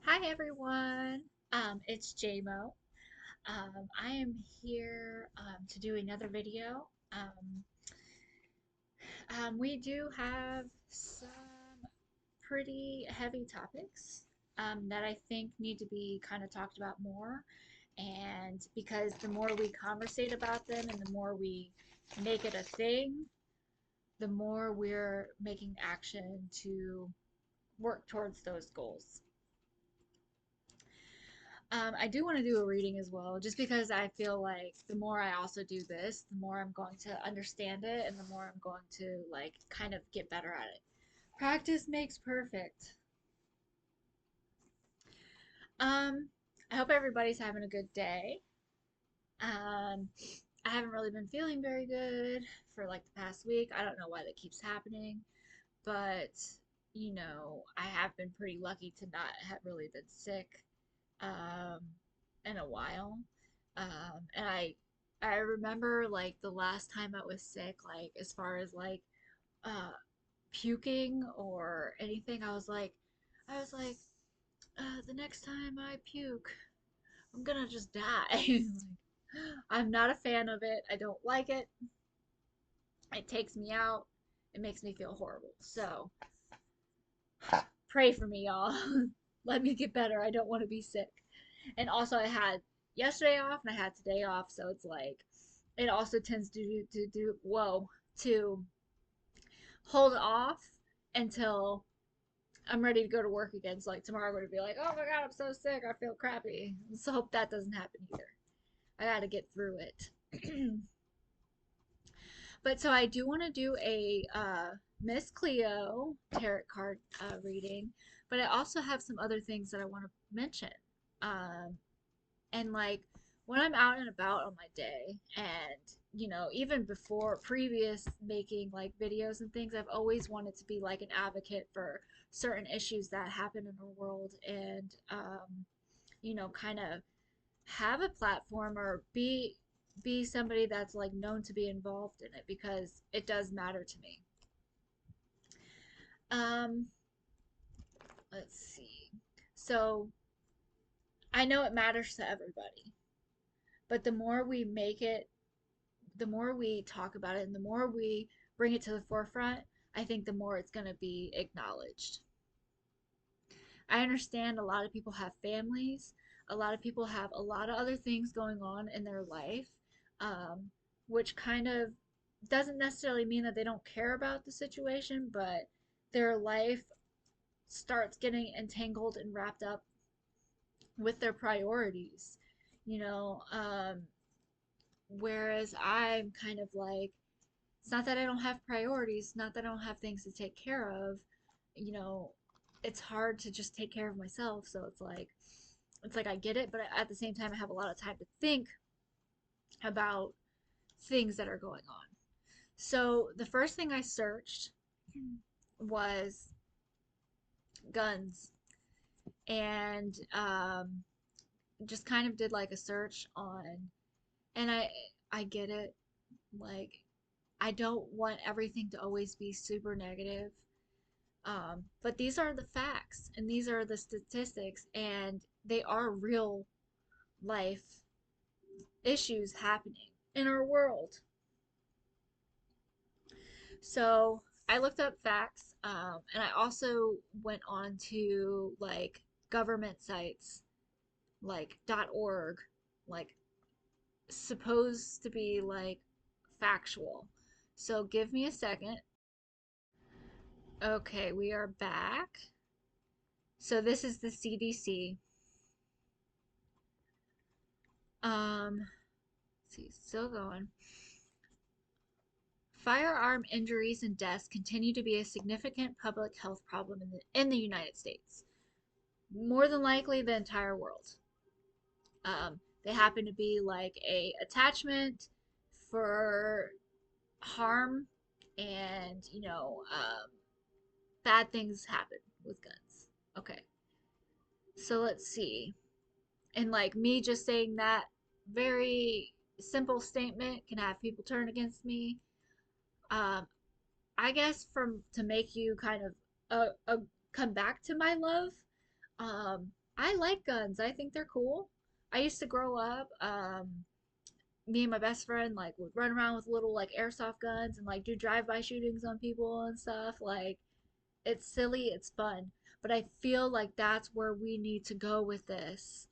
Hi everyone. It's JMO. I am here to do another video. We do have some pretty heavy topics that I think need to be kind of talked about more. And because the more we conversate about them and the more we make it a thing, the more we're making action to work towards those goals. I do want to do a reading as well, just because I feel like the more I also do this, the more I'm going to understand it and the more I'm going to like kind of get better at it. Practice makes perfect. Um, I hope everybody's having a good day. Um, I haven't really been feeling very good for like the past week. I don't know why that keeps happening, but I have been pretty lucky to not have really been sick um, in a while. And I remember like the last time I was sick, like as far as like uh, puking or anything, I was like, the next time I puke, I'm gonna just die. I'm not a fan of it. I don't like it. It takes me out. It makes me feel horrible. So pray for me, y'all. Let me get better. I don't want to be sick. And also, I had yesterday off and I had today off, so it's like it also tends to hold off until I'm ready to go to work again. So like tomorrow I'm gonna be like, oh my god, I'm so sick, I feel crappy. So hope that doesn't happen either. I gotta get through it. But so I do want to do a Miss Cleo tarot card reading, but I also have some other things that I want to mention. Um, and like when I'm out and about on my day, and even before previous making like videos and things, I've always wanted to be like an advocate for certain issues that happen in our world, and kind of have a platform or be somebody that's like known to be involved in it because it does matter to me. Um, let's see. So I know it matters to everybody, but the more we make it, the more we talk about it, and the more we bring it to the forefront, I think the more it's going to be acknowledged. I understand a lot of people have families, a lot of people have a lot of other things going on in their life, um, which kind of doesn't necessarily mean that they don't care about the situation, but their life starts getting entangled and wrapped up with their priorities, you know. Whereas I'm kind of like, it's not that I don't have priorities, not that I don't have things to take care of, you know, it's hard to just take care of myself. So it's like I get it, but at the same time I have a lot of time to think about things that are going on. So the first thing I searched was guns, and just kind of did like a search on, and I get it, like I don't want everything to always be super negative. But these are the facts and these are the statistics, and they are real life issues happening in our world. So I looked up facts, and I also went on to like government sites like .org, like supposed to be like factual. So give me a second. Okay, we are back. So this is the CDC. Let's see, still going. Firearm injuries and deaths continue to be a significant public health problem in the United States. More than likely the entire world. They happen to be like a attachment for harm, and bad things happen with guns. Okay, so let's see. And like me just saying that very simple statement can have people turn against me. Um, I guess from to make you kind of come back to my love. Um, I like guns. I think they're cool. I used to grow up, me and my best friend like would run around with little like airsoft guns and like do drive-by shootings on people and stuff. Like it's silly, it's fun. But I feel like that's where we need to go with this.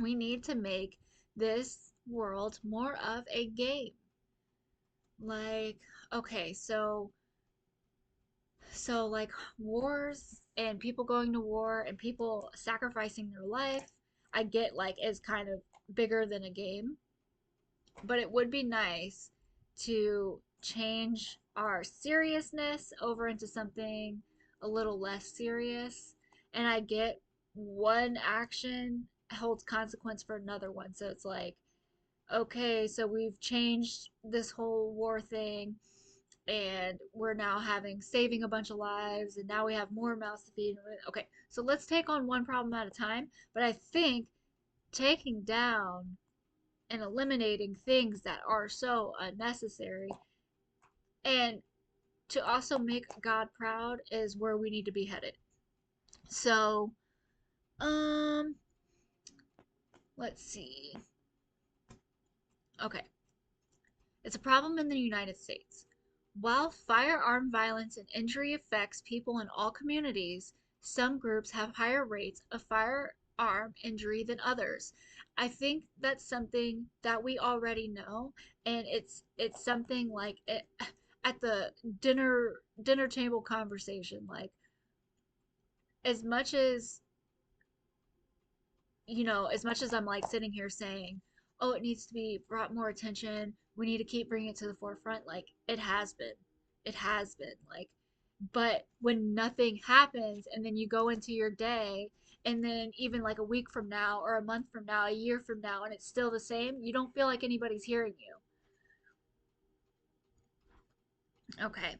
We need to make this world more of a game. Like, okay, so like wars and people going to war and people sacrificing their life, I get like is kind of bigger than a game, but it would be nice to change our seriousness over into something a little less serious. And I get one action holds consequence for another one. So it's like, okay, so we've changed this whole war thing and we're now having saving a bunch of lives and now we have more mouths to feed. Okay, so let's take on one problem at a time. But I think taking down and eliminating things that are so unnecessary and to also make God proud is where we need to be headed. So, um, let's see. Okay, it's a problem in the United States. While firearm violence and injury affects people in all communities, some groups have higher rates of firearm injury than others. I think that's something that we already know, and it's something like at the dinner table conversation. Like as much as as much as I'm like sitting here saying, oh, it needs to be brought more attention, we need to keep bringing it to the forefront, like it has been. It has been. Like, but when nothing happens and then you go into your day and then even like a week from now or a month from now, a year from now, and it's still the same, you don't feel like anybody's hearing you. Okay.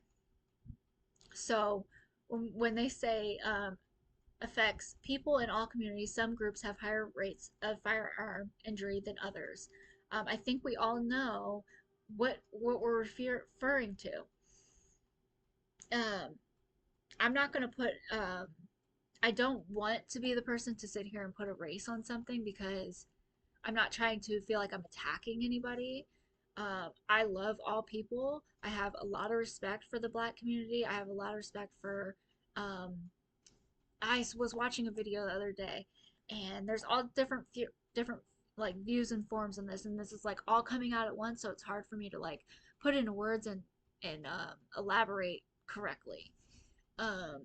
So when they say affects people in all communities. Some groups have higher rates of firearm injury than others. I think we all know what we're referring to. Um, I'm not going to put. I don't want to be the person to sit here and put a race on something because I'm not trying to feel like I'm attacking anybody. I love all people. I have a lot of respect for the black community. I have a lot of respect for um, I was watching a video the other day, and there's all different like views and forms on this, and this is like all coming out at once, so it's hard for me to like put into words and elaborate correctly. Um,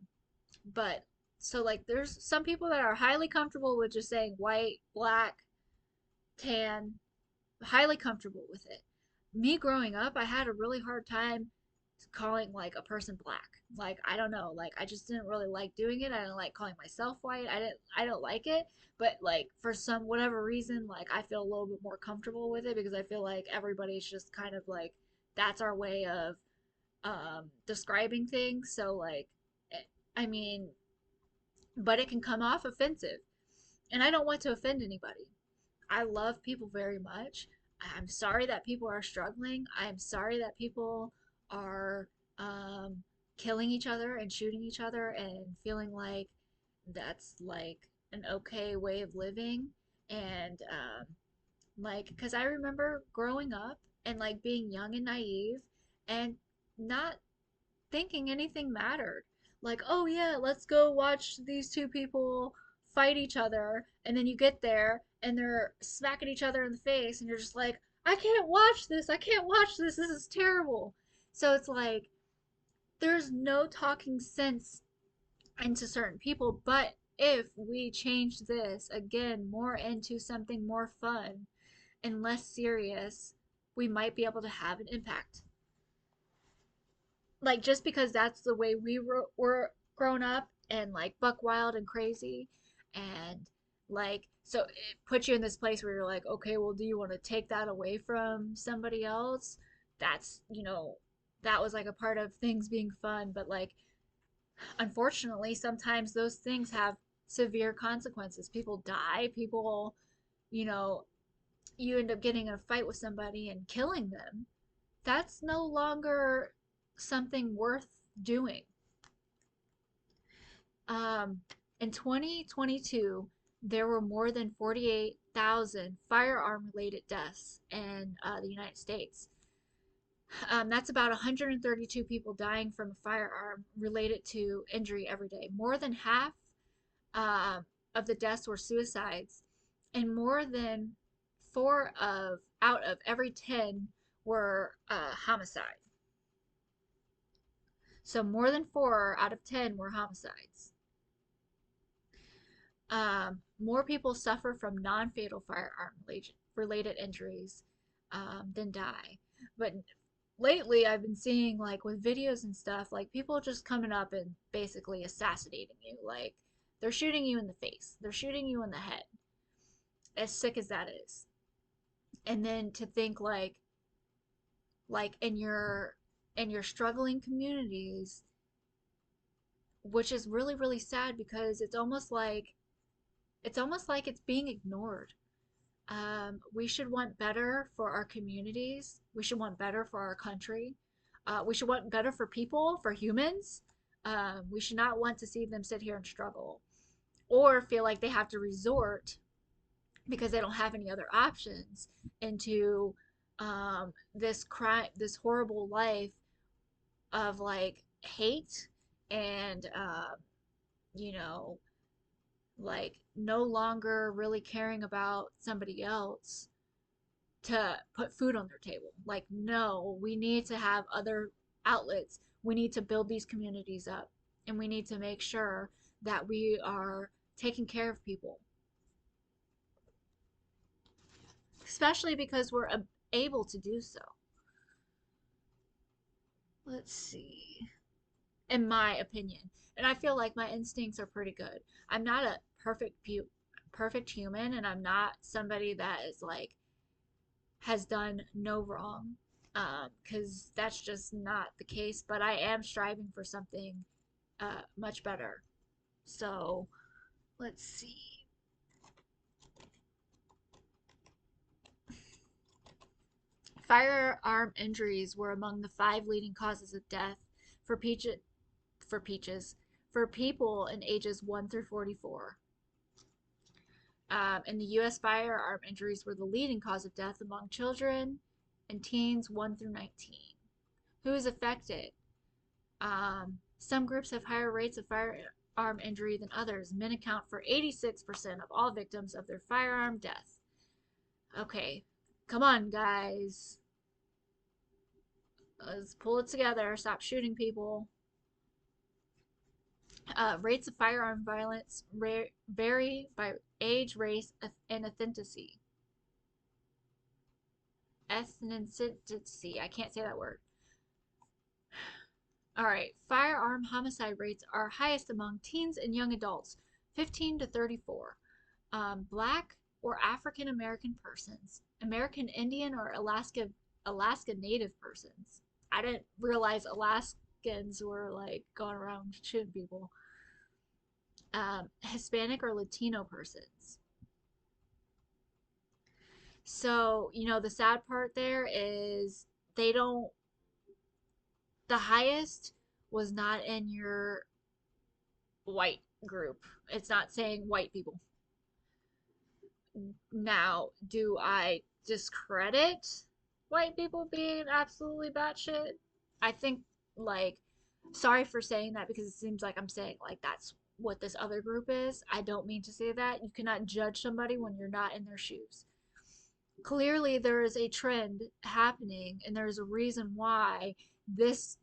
but so like there's some people that are highly comfortable with just saying white, black, tan, highly comfortable with it. Me growing up, I had a really hard time calling like a person black. Like I don't know, like I just didn't really like doing it. I didn't like calling myself white. I don't like it. But like for some whatever reason, like I feel a little bit more comfortable with it because I feel like everybody's just kind of like that's our way of describing things. So like I mean, but it can come off offensive. And I don't want to offend anybody. I love people very much. I'm sorry that people are struggling. I'm sorry that people are um, killing each other and shooting each other and feeling like that's like an okay way of living. And like, because I remember growing up and like being young and naive and not thinking anything mattered. Like, oh yeah, let's go watch these two people fight each other. And then you get there and they're smacking each other in the face, and you're just like, I can't watch this. I can't watch this. This is terrible. So it's like, there's no talking sense into certain people. But if we change this again more into something more fun and less serious, we might be able to have an impact. Like just because that's the way were grown up and like buck wild and crazy and like so it puts you in this place where you're like, okay, well, do you want to take that away from somebody else? That's that was like a part of things being fun, but like unfortunately sometimes those things have severe consequences. People die, people, you know you end up getting in a fight with somebody and killing them. That's no longer something worth doing. Um, In 2022, there were more than 48,000 firearm related deaths in the United States. That's about 132 people dying from a firearm related to injury every day. More than half uh, of the deaths were suicides, and more than four of out of every 10 were homicide. So more than 4 out of 10 were homicides. More people suffer from non-fatal firearm related injuries than die. But lately, I've been seeing like with videos and stuff, like people just coming up and basically assassinating you. Like they're shooting you in the face, they're shooting you in the head. As sick as that is, and then to think like in your struggling communities, which is really really sad because it's almost like it's being ignored. We should want better for our communities. We should want better for our country. We should want better for people, for humans. We should not want to see them sit here and struggle or feel like they have to resort because they don't have any other options into this crime, this horrible life of like hate and you know, like no longer really caring about somebody else to put food on their table. Like, no, we need to have other outlets. We need to build these communities up, and we need to make sure that we are taking care of people, especially because we're able to do so. Let's see. In my opinion, and I feel like my instincts are pretty good. I'm not a perfect human, and I'm not somebody that is like has done no wrong, because that's just not the case. But I am striving for something much better. So let's see. Firearm injuries were among the 5 leading causes of death for for peaches for people in ages 1 through 44. In the U.S., firearm injuries were the leading cause of death among children and teens 1 through 19. Who is affected? Some groups have higher rates of firearm injury than others. Men account for 86% of all victims of their firearm death. Okay, come on, guys. Let's pull it together. Stop shooting people. Rates of firearm violence vary by age, race, and ethnicity. Ethnicity. I can't say that word. All right. Firearm homicide rates are highest among teens and young adults, 15 to 34. Black or African American persons, American Indian or Alaska Native persons. I didn't realize Alaskans were like going around shooting people. Hispanic or Latino persons. So, the sad part there is they don't, the highest was not in your white group. It's not saying white people. Now, do I discredit white people being absolutely batshit? I think, like, sorry for saying that because it seems like I'm saying, like, that's what this other group is. I don't mean to say that. You cannot judge somebody when you're not in their shoes. Clearly, there is a trend happening, and there's a reason why this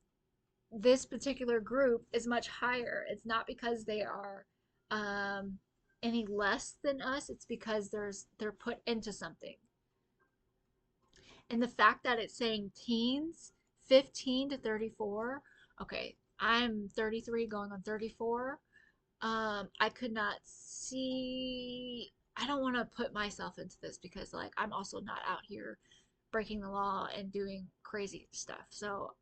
this particular group is much higher. It's not because they are um, any less than us. It's because they're put into something. And the fact that it's saying teens, 15 to 34. Okay, I'm 33 going on 34. I could not see. I don't want to put myself into this because like I'm also not out here breaking the law and doing crazy stuff. So,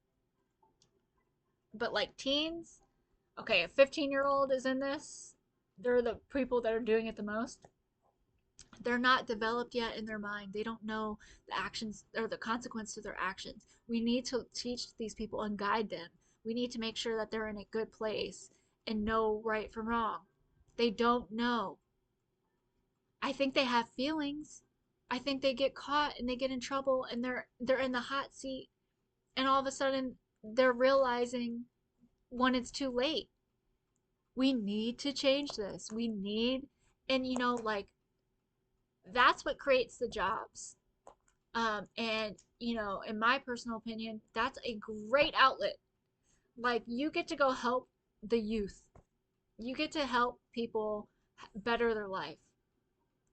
but like teens, okay, a 15-year-old is in this. They're the people that are doing it the most. They're not developed yet in their mind. They don't know the actions or the consequence to their actions. We need to teach these people and guide them. We need to make sure that they're in a good place and know right from wrong. They don't know. I think they have feelings. I think they get caught and they get in trouble and they're in the hot seat and all of a sudden they're realizing when it's too late. We need to change this. We need, and like that's what creates the jobs. And in my personal opinion, that's a great outlet. Like you get to go help the youth. You get to help people better their life.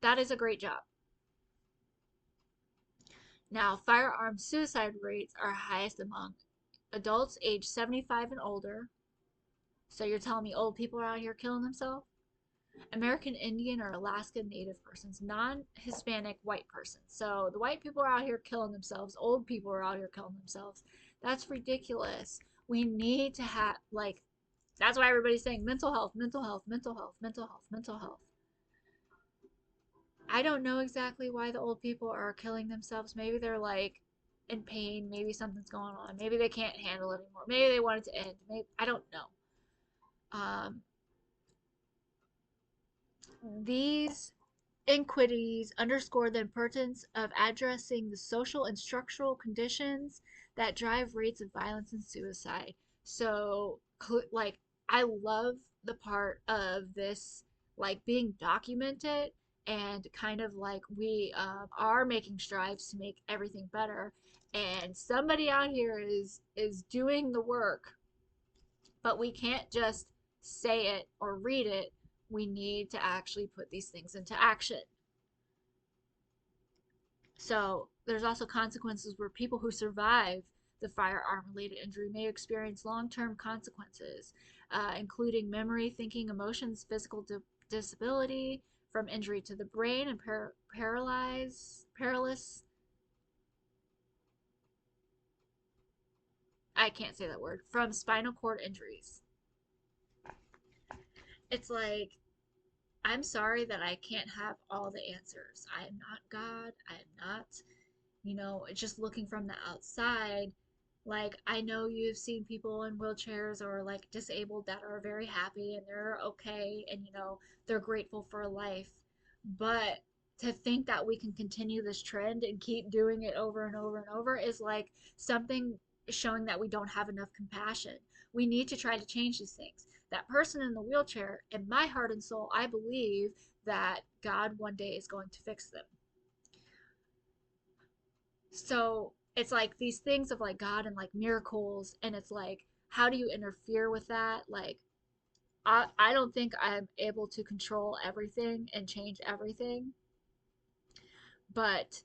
That is a great job. Now, firearm suicide rates are highest among adults age 75 and older. So you're telling me old people are out here killing themselves? American Indian or Alaska Native persons, non Hispanic white persons. So the white people are out here killing themselves, old people are out here killing themselves. That's ridiculous. We need to have, like, that's why everybody's saying mental health, mental health, mental health, mental health, mental health. I don't know exactly why the old people are killing themselves. Maybe they're like in pain. Maybe something's going on. Maybe they can't handle it anymore. Maybe they want it to end. Maybe I don't know. Um, these iniquities underscore the importance of addressing the social and structural conditions that drive rates of violence and suicide. So, like, I love the part of this, like, being documented and kind of like we are making strides to make everything better. And somebody out here is doing the work, but we can't just say it or read it. We need to actually put these things into action. So there's also consequences where people who survive the firearm related injury may experience long term consequences, including memory, thinking, emotions, physical disability from injury to the brain and paralysis. I can't say that word. From spinal cord injuries. It's like, I'm sorry that I can't have all the answers. I am not God. I am not, just looking from the outside. Like, I know you've seen people in wheelchairs or like disabled that are very happy and they're okay and, they're grateful for life. But to think that we can continue this trend and keep doing it over and over and over is like something showing that we don't have enough compassion. We need to try to change these things. That person in the wheelchair, in my heart and soul, I believe that God one day is going to fix them. So it's like these things of like God and like miracles, and it's like, how do you interfere with that? Like, I don't think I'm able to control everything and change everything, but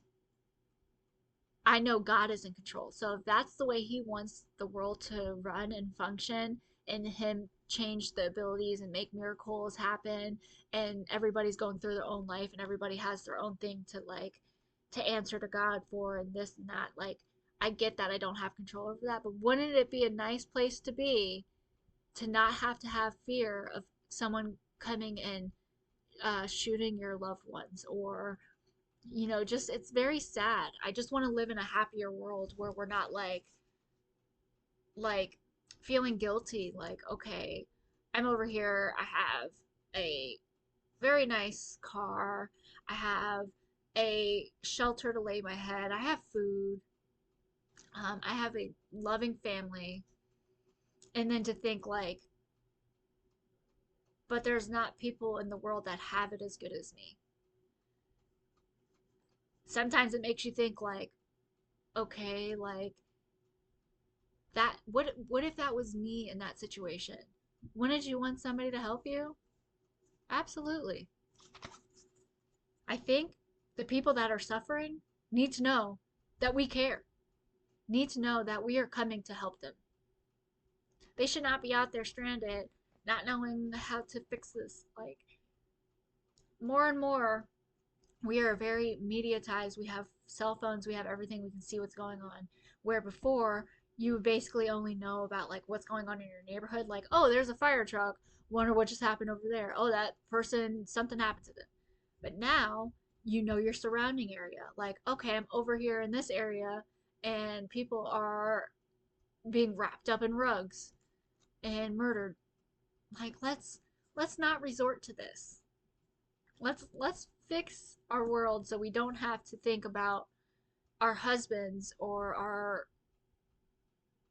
I know God is in control. So if that's the way He wants the world to run and function, and Him change the abilities and make miracles happen, and everybody's going through their own life, and everybody has their own thing to like to answer to God for, and this and that. Like, I get that I don't have control over that, but wouldn't it be a nice place to be to not have to have fear of someone coming and shooting your loved ones or just it's very sad. I just want to live in a happier world where we're not like feeling guilty like, okay, I'm over here, I have a very nice car, I have a shelter to lay my head, I have food, I have a loving family, and then to think like, but there's not people in the world that have it as good as me. Sometimes it makes you think like, okay, like that, what if that was me in that situation? Wouldn't you want somebody to help you? Absolutely. I think the people that are suffering need to know that we care, need to know that we are coming to help them. They should not be out there stranded, not knowing how to fix this. Like, more and more, we are very mediatized. We have cell phones, we have everything, we can see what's going on. Where before, you would basically only know about like what's going on in your neighborhood, like, oh, there's a fire truck, wonder what just happened over there. Oh, that person, something happened to them. But now you know your surrounding area. Like, okay, I'm over here in this area and people are being wrapped up in rugs and murdered. Like, let's let's not resort to this. Let's fix our world so we don't have to think about our husbands or our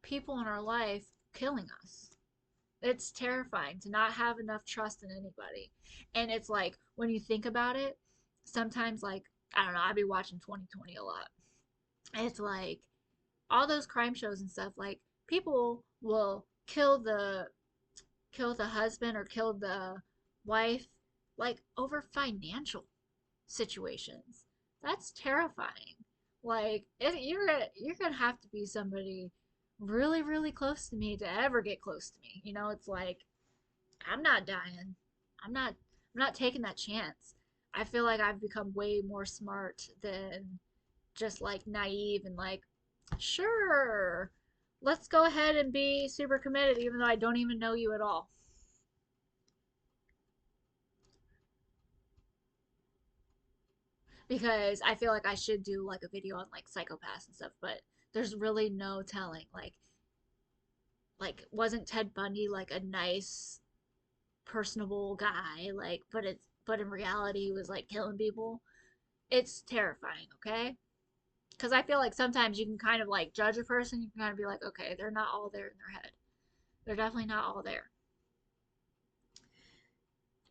people in our life killing us. It's terrifying to not have enough trust in anybody. And it's like when you think about it, sometimes like I don't know, I'd be watching 2020 a lot. And it's like all those crime shows and stuff, like people will kill the husband or kill the wife like over financial situations. That's terrifying. Like you're gonna have to be somebody really really close to me to ever get close to me. You know, it's like I'm not dying. I'm not taking that chance. I feel like I've become way more smart than just like naive and like sure, let's go ahead and be super committed even though I don't even know you at all. Because I feel like I should do like a video on like psychopaths and stuff, but there's really no telling. Like wasn't Ted Bundy like a nice, personable guy? Like, but in reality he was like killing people. It's terrifying, okay? Because I feel like sometimes you can kind of like judge a person. You can kind of be like, okay, they're not all there in their head. They're definitely not all there.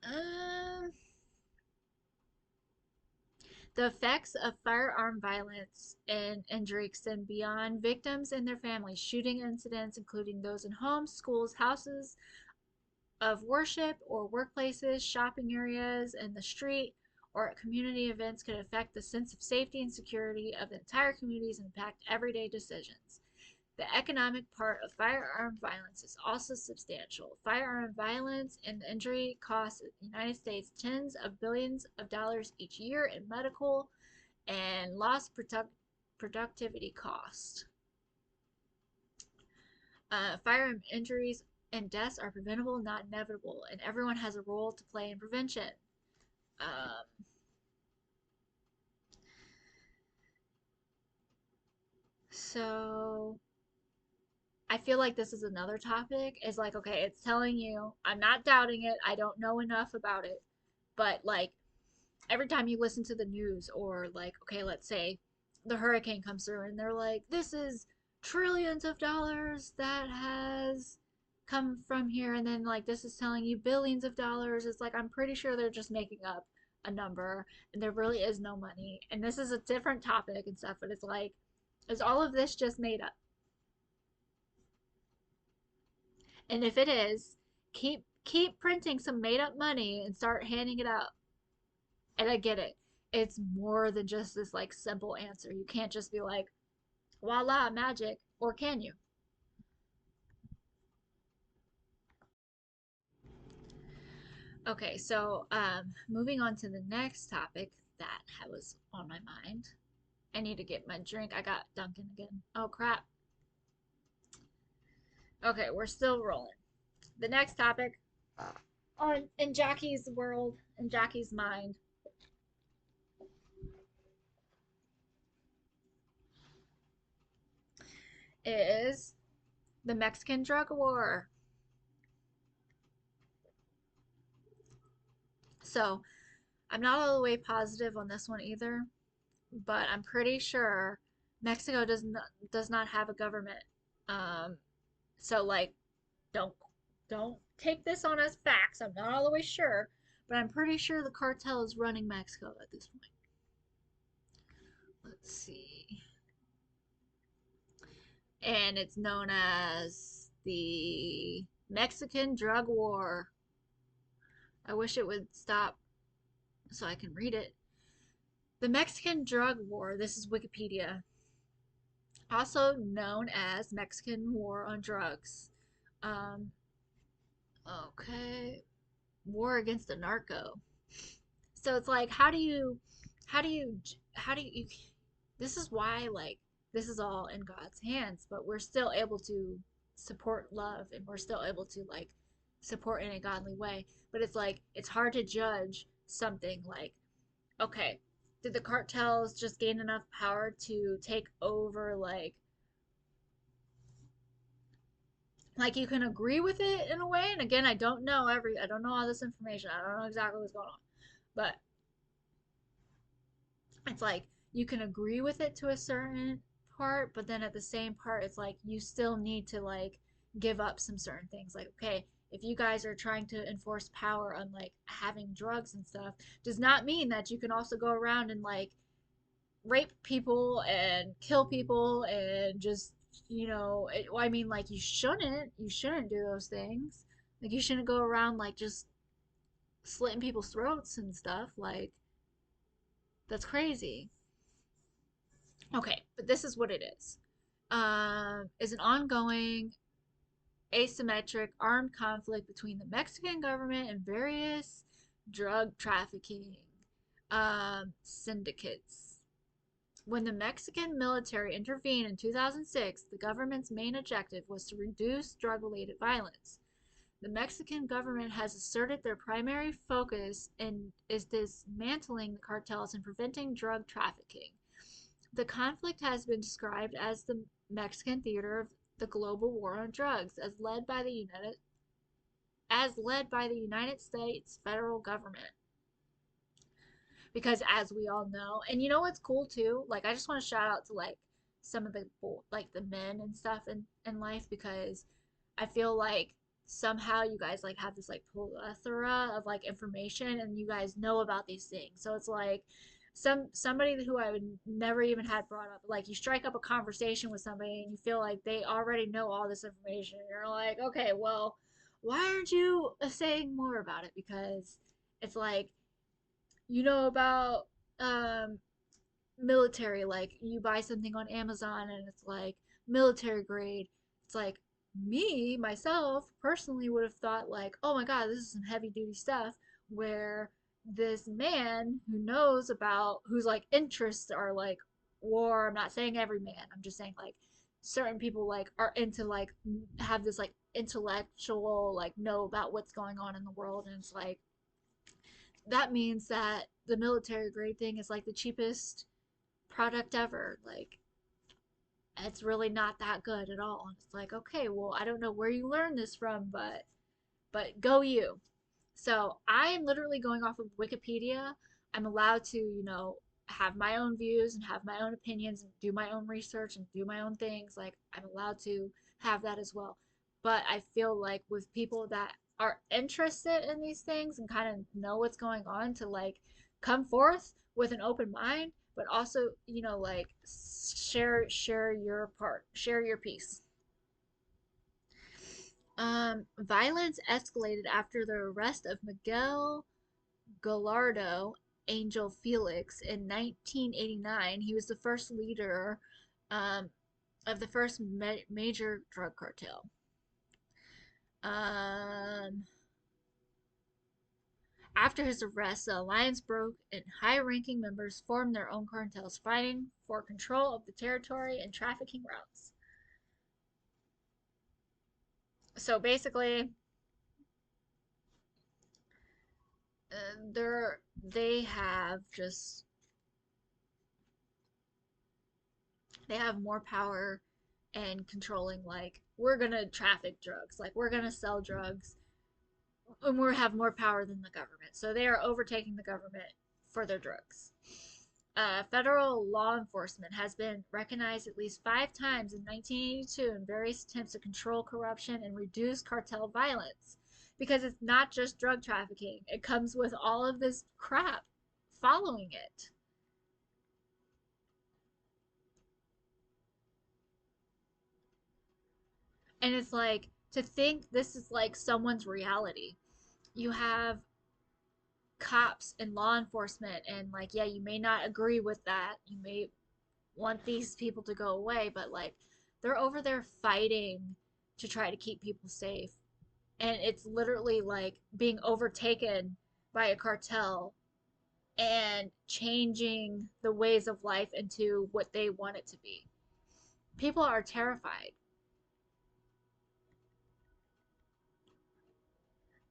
Um, The effects of firearm violence and injury extend beyond victims and their families. Shooting incidents, including those in homes, schools, houses of worship, or workplaces, shopping areas, and the street, or at community events, could affect the sense of safety and security of the entire communities and impact everyday decisions. The economic part of firearm violence is also substantial. Firearm violence and injury costs the United States tens of billions of dollars each year in medical and lost productivity cost. Firearm injuries and deaths are preventable, not inevitable, and everyone has a role to play in prevention. Um, so I feel like this is another topic. Is like, okay, it's telling you, I'm not doubting it. I don't know enough about it, but like every time you listen to the news or like, okay, let's say the hurricane comes through and they're like, this is trillions of dollars that has come from here, and then like this is telling you billions of dollars. It's like I'm pretty sure they're just making up a number and there really is no money. And this is a different topic and stuff, but it's like, is all of this just made up? And if it is, keep printing some made up money and start handing it out. And I get it. It's more than just this like simple answer. You can't just be like, voila, magic, or can you? Okay, so moving on to the next topic that was on my mind. I need to get my drink. I got Dunkin' again. Oh crap. Okay, we're still rolling. The next topic on in Jackie's world, in Jackie's mind, is the Mexican drug war. So I'm not all the way positive on this one either, but I'm pretty sure Mexico does not have a government. Um, so like, don't don't take this on as facts. I'm not all the way sure, but I'm pretty sure the cartel is running Mexico at this point. Let's see, and it's known as the Mexican drug war. I wish it would stop so I can read it. The Mexican drug war. This is Wikipedia, also known as Mexican War on Drugs. Um, okay, war against the narco. So it's like, how do you, how do you? This is why like this is all in God's hands, but we're still able to support love and we're still able to like support in a godly way. But it's like it's hard to judge something like, okay, did the cartels just gain enough power to take over Like you can agree with it in a way, and again, I don't know all this information. I don't know exactly what's going on. But it's like you can agree with it to a certain part, but then at the same part it's like you still need to like give up some certain things. Like, okay, if you guys are trying to enforce power on like having drugs and stuff, does not mean that you can also go around and like rape people and kill people and just, I mean, like you shouldn't do those things. Like you shouldn't go around like just slitting people's throats and stuff. Like that's crazy. Okay, but this is what it is an ongoing asymmetric armed conflict between the Mexican government and various drug trafficking syndicates. When the Mexican military intervened in 2006, the government's main objective was to reduce drug related violence. The Mexican government has asserted their primary focus is dismantling the cartels and preventing drug trafficking. The conflict has been described as the Mexican theater of the global war on drugs, as led by the United States federal government. Because as we all know, and you know what's cool too? Like I just want to shout out to like some of the like the men and stuff in life, because I feel like somehow you guys like have this like plethora of like information and you guys know about these things. So it's like somebody who I would never even had brought up. Like you strike up a conversation with somebody and you feel like they already know all this information. And you're like, okay, well, why aren't you saying more about it? Because it's like you know about um military, like you buy something on Amazon and it's like military grade. It's like me myself personally would have thought like, oh my god, this is some heavy duty stuff, where this man who knows about whose like interests are like war. I'm not saying every man, I'm just saying like certain people like are into like have this like intellectual like know about what's going on in the world, and it's like that means that the military grade thing is like the cheapest product ever. Like it's really not that good at all. And it's like, okay, well, I don't know where you learned this from, but go you. So I am literally going off of Wikipedia. I'm allowed to, have my own views and have my own opinions and do my own research and do my own things. Like I'm allowed to have that as well. But I feel like with people that are interested in these things and kind of know what's going on, to like come forth with an open mind, but also, like share your part, share your piece. Violence escalated after the arrest of Miguel Gallardo Angel Felix in 1989. He was the first leader um, of the first major drug cartel. Um, After his arrest, the alliance broke and high ranking members formed their own cartels, fighting for control of the territory and trafficking routes. So basically, they have just they have more power and controlling, like we're gonna traffic drugs, like we're gonna sell drugs, and we have more power than the government, so they are overtaking the government for their drugs. Federal law enforcement has been recognized at least 5 times in 1982 in various attempts to control corruption and reduce cartel violence, because it's not just drug trafficking, it comes with all of this crap following it. And it's like to think this is like someone's reality. You have cops and law enforcement, and like, yeah, you may not agree with that. You may want these people to go away, but like they're over there fighting to try to keep people safe. And it's literally like being overtaken by a cartel and changing the ways of life into what they want it to be. People are terrified.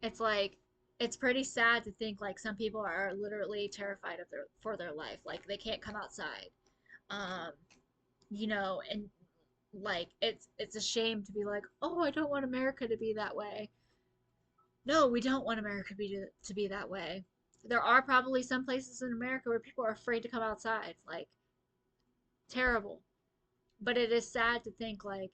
It's like it's pretty sad to think like some people are literally terrified of their life. Like they can't come outside. Um, and Like it's a shame to be like, "Oh, I don't want America to be that way." No, we don't want America to be that way. There are probably some places in America where people are afraid to come outside. Like, terrible. But it is sad to think like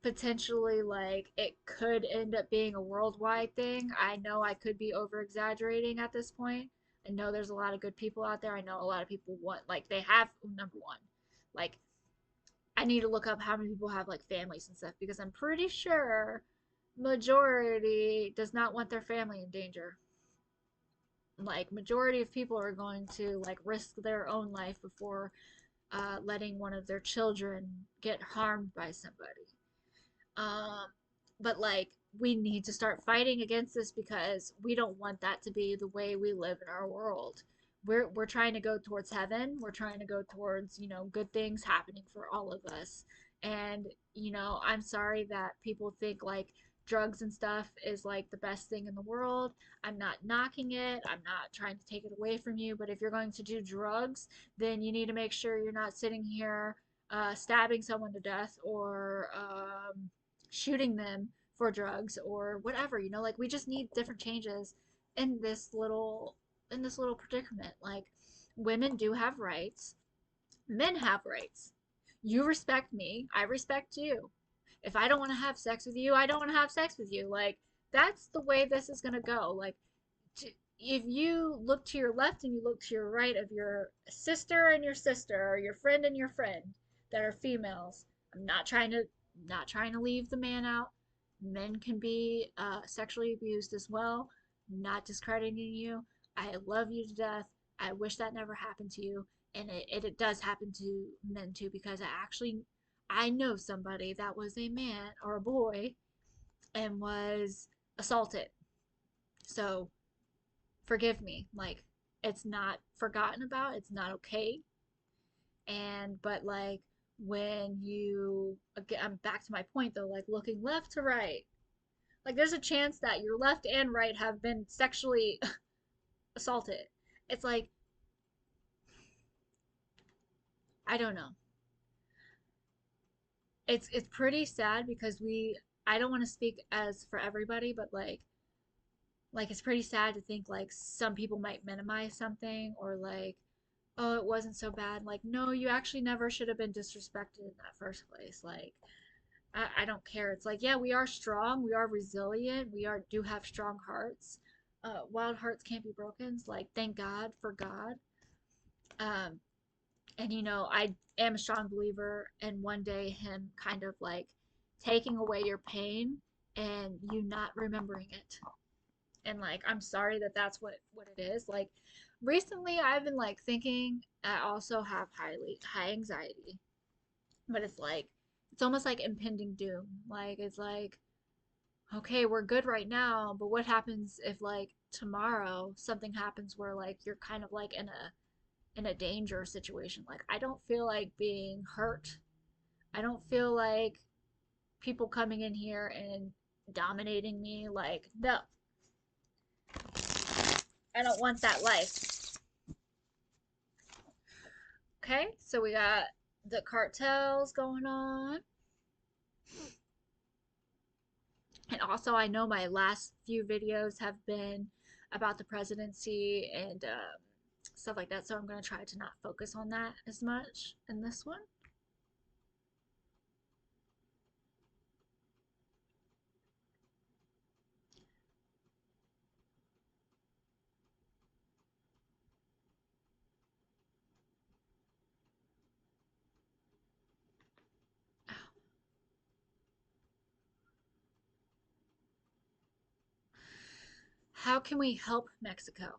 potentially like it could end up being a worldwide thing. I know I could be over exaggerating at this point. I know there's a lot of good people out there. I know a lot of people want like they have number one. Like I need to look up how many people have like families and stuff because I'm pretty sure majority does not want their family in danger. Like majority of people are going to like risk their own life before letting one of their children get harmed by somebody. Um, but like we need to start fighting against this because we don't want that to be the way we live in our world. We're trying to go towards heaven. We're trying to go towards, good things happening for all of us. And, I'm sorry that people think like drugs and stuff is like the best thing in the world. I'm not knocking it. I'm not trying to take it away from you, but if you're going to do drugs, then you need to make sure you're not sitting here stabbing someone to death or shooting them for drugs or whatever, like we just need different changes in this little predicament. Like women do have rights, men have rights. You respect me, I respect you. If I don't want to have sex with you, I don't want to have sex with you. Like that's the way this is going to go. Like if you look to your left and you look to your right of your sister and your sister or your friend and your friend that are females, I'm not trying to leave the man out. Men can be sexually abused as well. Not discrediting you. I love you to death. I wish that never happened to you, and it does happen to men too because I know somebody that was a man or a boy and was assaulted. So forgive me. Like it's not forgotten about. It's not okay. And but like when you again, I'm back to my point though. Like looking left to right, like there's a chance that your left and right have been sexually assaulted. It's like I don't know. It's pretty sad because I don't want to speak as for everybody, but like it's pretty sad to think like some people might minimize something or like oh it wasn't so bad. Like no, you actually never should have been disrespected in that first place. Like I don't care. It's like yeah, we are strong, we are resilient, we are do have strong hearts. Wild hearts can't be broken. It's like thank God for God. Um, and I am a strong believer in one day him kind of like taking away your pain and you not remembering it. And like I'm sorry that that's what it is. Like recently I've been like thinking I also have high anxiety, but it's almost like impending doom. Like it's like okay, we're good right now, but what happens if like tomorrow something happens where like you're kind of like in a danger situation? Like I don't feel like being hurt. I don't feel like people coming in here and dominating me. Like no, I don't want that life. Okay, so we got the cartels going on. And also, I know my last few videos have been about the presidency and stuff like that, so I'm going to try to not focus on that as much in this one. How can we help Mexico?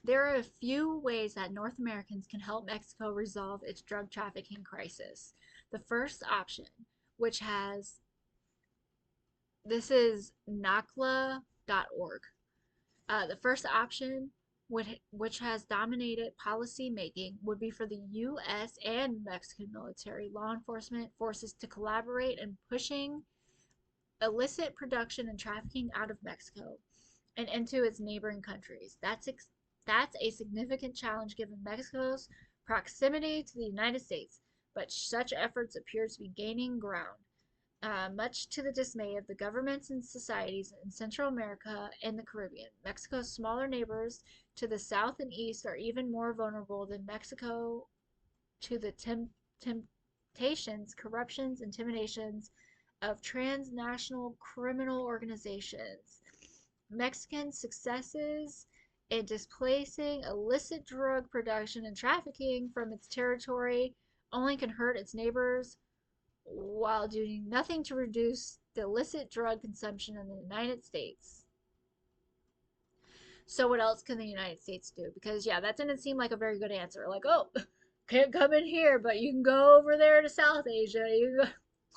There are a few ways that North Americans can help Mexico resolve its drug trafficking crisis. The first option, which has this is NACLA.org. The first option, which has dominated policy making, would be for the U.S. and Mexican military law enforcement forces to collaborate in pushing illicit production and trafficking out of Mexico and into its neighboring countries. That's a significant challenge given Mexico's proximity to the United States. but such efforts appear to be gaining ground. Much to the dismay of the governments and societies in Central America and the Caribbean. Mexico's smaller neighbors to the south and east are even more vulnerable than Mexico to the temptations, corruptions, intimidations of transnational criminal organizations. Mexican successes in displacing illicit drug production and trafficking from its territory only can hurt its neighbors while doing nothing to reduce the illicit drug consumption in the United States. So, what else can the United States do? Because, yeah, that didn't seem like a very good answer. Like, oh, can't come in here, but you can go over there to South Asia. You go.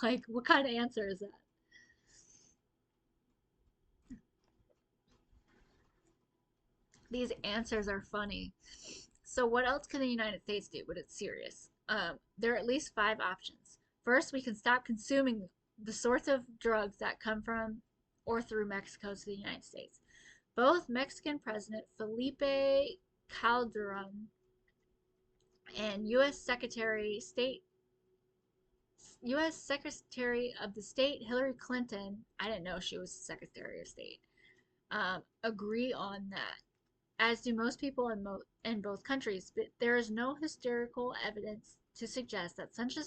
Like, what kind of answer is that? These answers are funny. So, what else can the United States do? But it's serious. There are at least five options. First, we can stop consuming the sorts of drugs that come from or through Mexico to the United States. Both Mexican President Felipe Calderon and U.S. Secretary of the State Hillary Clinton, I didn't know she was Secretary of State, agree on that, as do most people in both countries. But there is no historical evidence to suggest that such a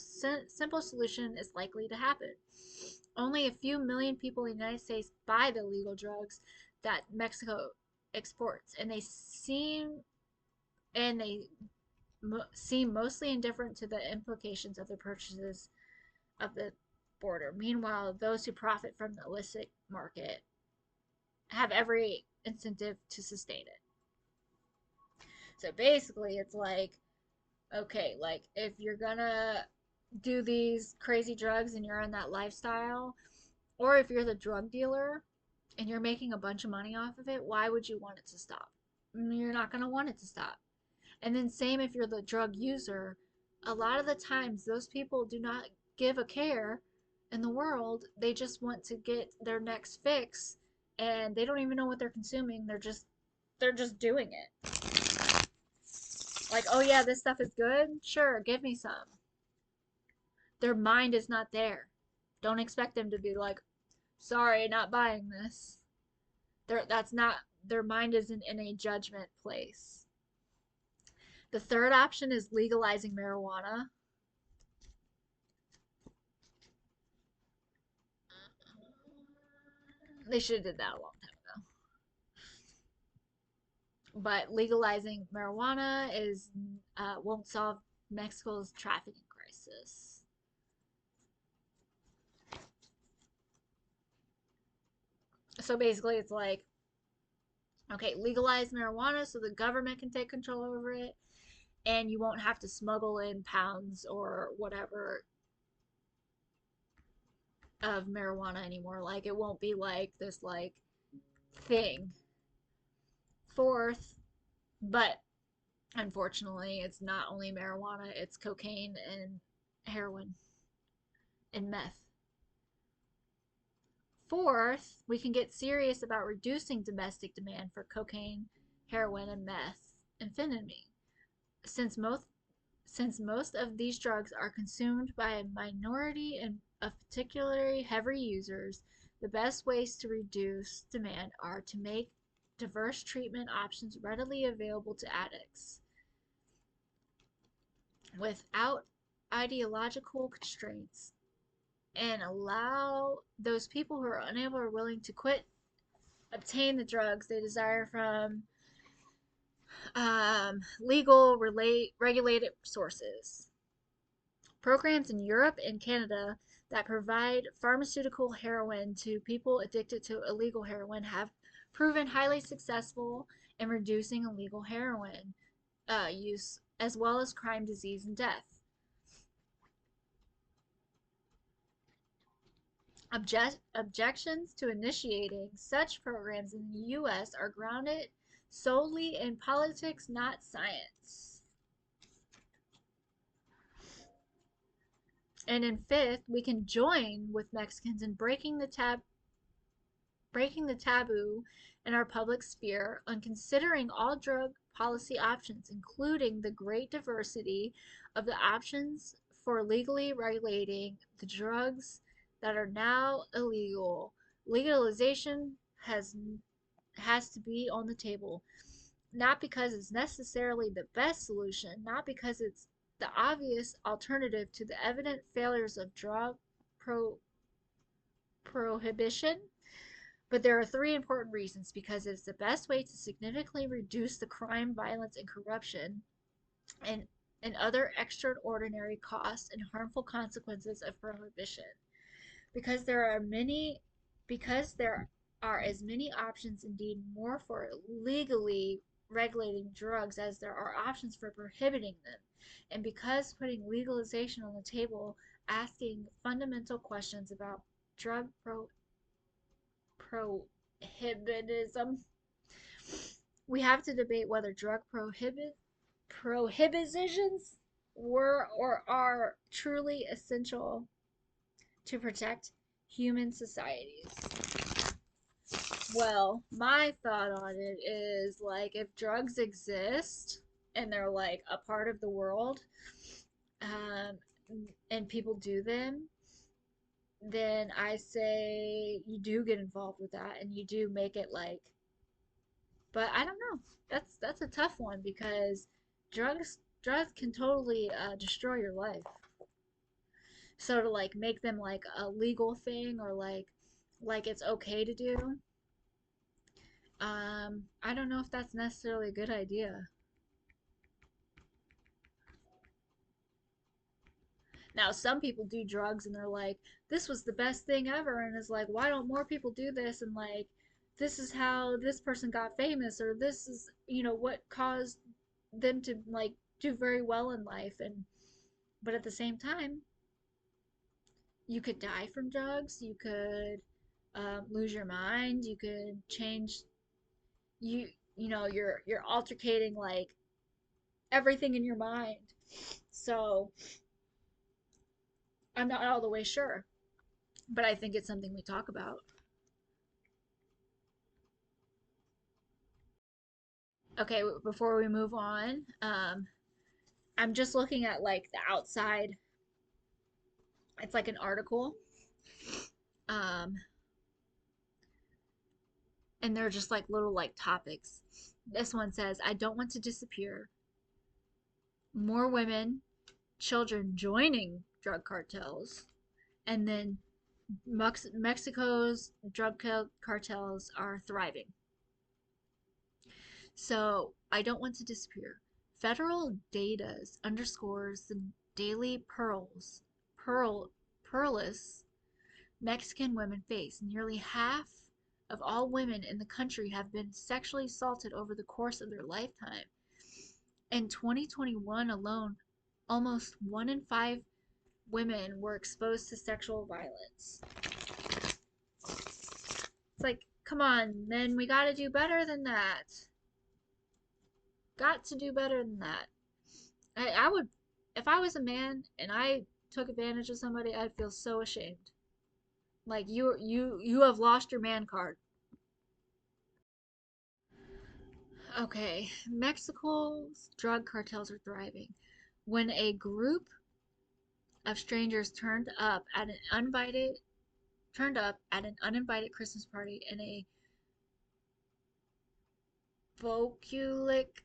simple solution is likely to happen. Only a few million people in the United States buy the illegal drugs that Mexico exports, and they seem mostly indifferent to the implications of the purchases of the border. Meanwhile, those who profit from the illicit market have every incentive to sustain it. So basically, it's like, okay, like if you're gonna do these crazy drugs and you're on that lifestyle, or if you're the drug dealer and you're making a bunch of money off of it, why would you want it to stop? You're not gonna want it to stop. And then same if you're the drug user, a lot of the times those people do not give a care in the world. They just want to get their next fix and they don't even know what they're consuming. They're just doing it. Like, "Oh yeah, this stuff is good. Sure, give me some." Their mind is not there. Don't expect them to be like, "Sorry, not buying this." That's not their mind isn't in a judgment place. The third option is legalizing marijuana. They should have did that a long time ago. But legalizing marijuana is won't solve Mexico's trafficking crisis. So basically, it's like, okay, legalize marijuana so the government can take control over it, and you won't have to smuggle in pounds or whatever of marijuana anymore. Like, it won't be like this like thing. Fourth, but unfortunately, it's not only marijuana, it's cocaine and heroin and meth. Fourth, we can get serious about reducing domestic demand for cocaine, heroin, and amphetamine. Since most of these drugs are consumed by a minority of particularly heavy users, the best ways to reduce demand are to make diverse treatment options readily available to addicts without ideological constraints, and allow those people who are unable or willing to quit obtain the drugs they desire from legal regulated sources. Programs in Europe and Canada that provide pharmaceutical heroin to people addicted to illegal heroin have proven highly successful in reducing illegal heroin use as well as crime, disease, and death. Objections to initiating such programs in the U.S. are grounded solely in politics, not science. And in fifth, we can join with Mexicans in breaking the taboo in our public sphere on considering all drug policy options, including the great diversity of the options for legally regulating the drugs that are now illegal. Legalization has to be on the table, not because it's necessarily the best solution, not because it's the obvious alternative to the evident failures of drug pro- prohibition, but there are three important reasons: because it's the best way to significantly reduce the crime, violence, and corruption, and other extraordinary costs and harmful consequences of prohibition. Because there are many, because there are as many options, indeed more, for legally regulating drugs as there are options for prohibiting them. And because putting legalization on the table, asking fundamental questions about drug prohibitism, we have to debate whether drug prohibitions were or are truly essential to protect human societies. Well, my thought on it is like if drugs exist and they're like a part of the world, um, and people do them, then I say you do get involved with that and you do make it like, but I don't know. That's a tough one because drugs can totally destroy your life. So to like make them like a legal thing or like it's okay to do, I don't know if that's necessarily a good idea. Now, some people do drugs and they're like, this was the best thing ever, and it's like, why don't more people do this? And like, this is how this person got famous, or this is, what caused them to like do very well in life. And but at the same time, you could die from drugs, you could lose your mind, you could change you you're altercating like everything in your mind. So I'm not all the way sure, but I think it's something we talk about. Okay, before we move on, I'm just looking at like the outside. It's like an article, um, and they're just like little like topics. This one says, "I don't want to disappear. More women, children joining drug cartels, and then Mexico's drug cartels are thriving." So I don't want to disappear. Federal data underscores the daily perilous Mexican women face. Nearly half of all women in the country have been sexually assaulted over the course of their lifetime. In 2021 alone, almost 1 in 5 women were exposed to sexual violence. It's like, come on, men, we gotta do better than that. Got to do better than that. I would, if I was a man and I took advantage of somebody, I'd feel so ashamed. Like you have lost your man card. Okay, Mexico's drug cartels are thriving. When a group of strangers turned up at an uninvited Christmas party in a Volcanic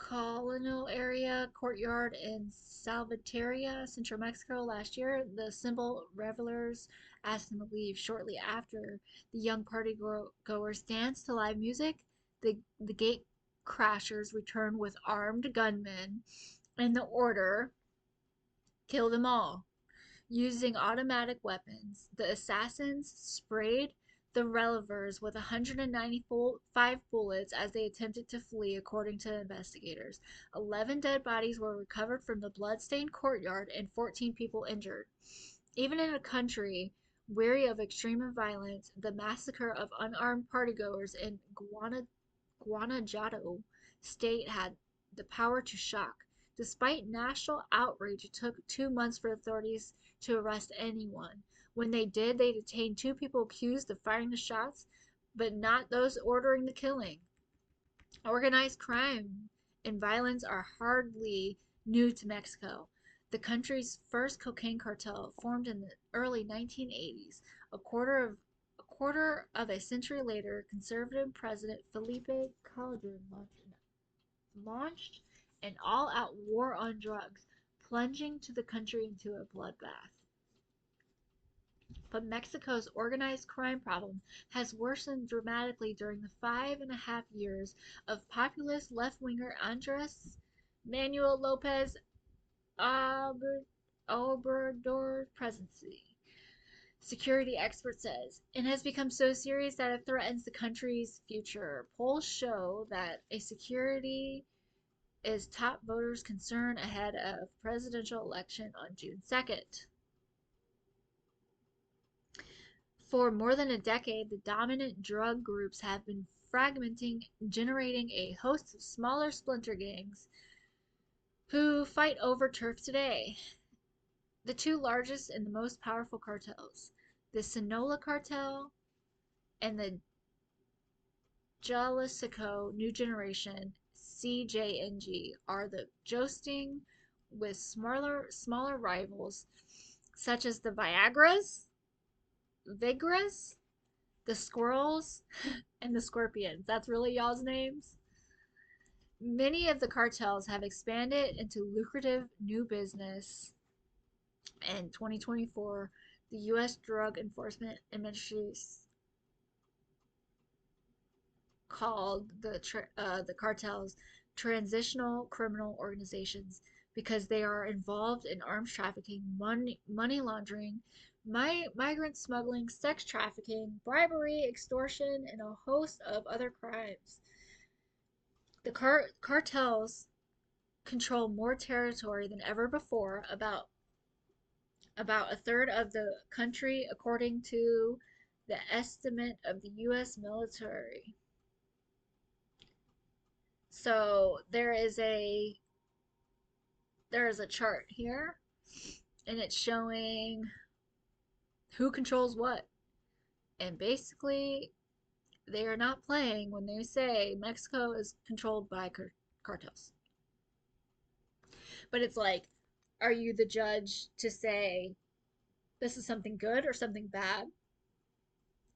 colonial area courtyard in Salvatierra, central Mexico last year, the simple revelers asked them to leave. Shortly after the young party goers danced to live music, the gate crashers returned with armed gunmen, and the order: kill them all. Using automatic weapons, the assassins sprayed the revelers with 195 bullets as they attempted to flee, according to investigators. 11 dead bodies were recovered from the blood-stained courtyard and 14 people injured. Even in a country weary of extreme violence, the massacre of unarmed partygoers in Guanajuato state had the power to shock. Despite national outrage, it took 2 months for authorities to arrest anyone. When they did, they detained 2 people accused of firing the shots, but not those ordering the killing. Organized crime and violence are hardly new to Mexico. The country's first cocaine cartel formed in the early 1980s. A quarter of a century later, conservative President Felipe Calderon launched an all-out war on drugs, plunging the country into a bloodbath. But Mexico's organized crime problem has worsened dramatically during the 5.5 years of populist left-winger Andres Manuel Lopez Obrador's presidency. Security expert says, and has become so serious that it threatens the country's future. Polls show that a security is top voters' concern ahead of presidential election on June 2nd. For more than a decade, the dominant drug groups have been fragmenting, generating a host of smaller splinter gangs who fight over turf today. The two largest and the most powerful cartels, the Sinaloa cartel and the Jalisco New Generation CJNG, are the jousting with smaller rivals such as the Vigras, the Squirrels, and the Scorpions. That's really y'all's names. Many of the cartels have expanded into lucrative new business. In 2024, the U.S. Drug Enforcement Administration called the cartels transitional criminal organizations because they are involved in arms trafficking, money laundering, migrant smuggling, sex trafficking, bribery, extortion, and a host of other crimes. The cartels control more territory than ever before, about a third of the country, according to the estimate of the U.S. military. So there is a chart here, and it's showing who controls what. And basically, they are not playing when they say Mexico is controlled by cartels. But it's like, are you the judge to say this is something good or something bad?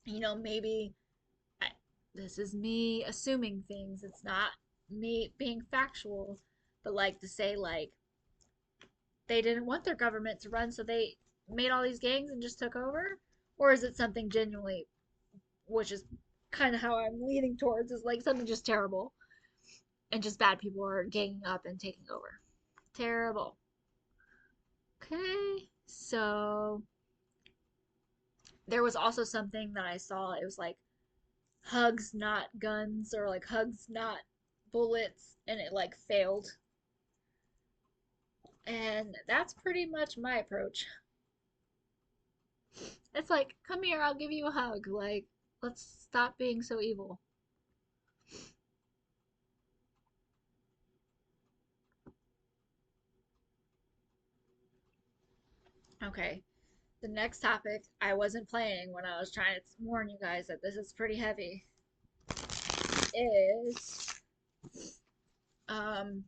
Maybe this is me assuming things. It's not me being factual, but like to say like they didn't want their government to run, so they made all these gangs and just took over? Or is it something genuinely, which is kind of how I'm leaning towards, is like something just terrible and just bad people are ganging up and taking over? Terrible. Okay, so there was also something that I saw. It was like hugs, not guns, or like hugs, not bullets, and it like failed. And that's pretty much my approach. It's like, come here, I'll give you a hug. Like, let's stop being so evil. Okay, the next topic I wasn't playing when I was trying to warn you guys that this is pretty heavy is um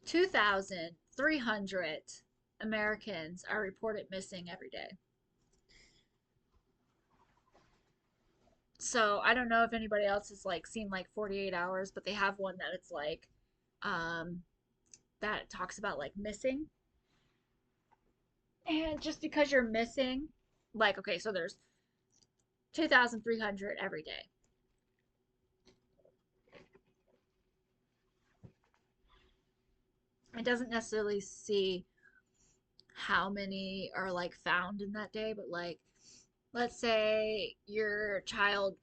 2,300 Americans are reported missing every day. So I don't know if anybody else has like seen like 48 hours, but they have one that it's like um that talks about like missing. And just because you're missing, like okay, so there's 2,300 every day. It doesn't necessarily see how many are like found in that day, but like let's say your child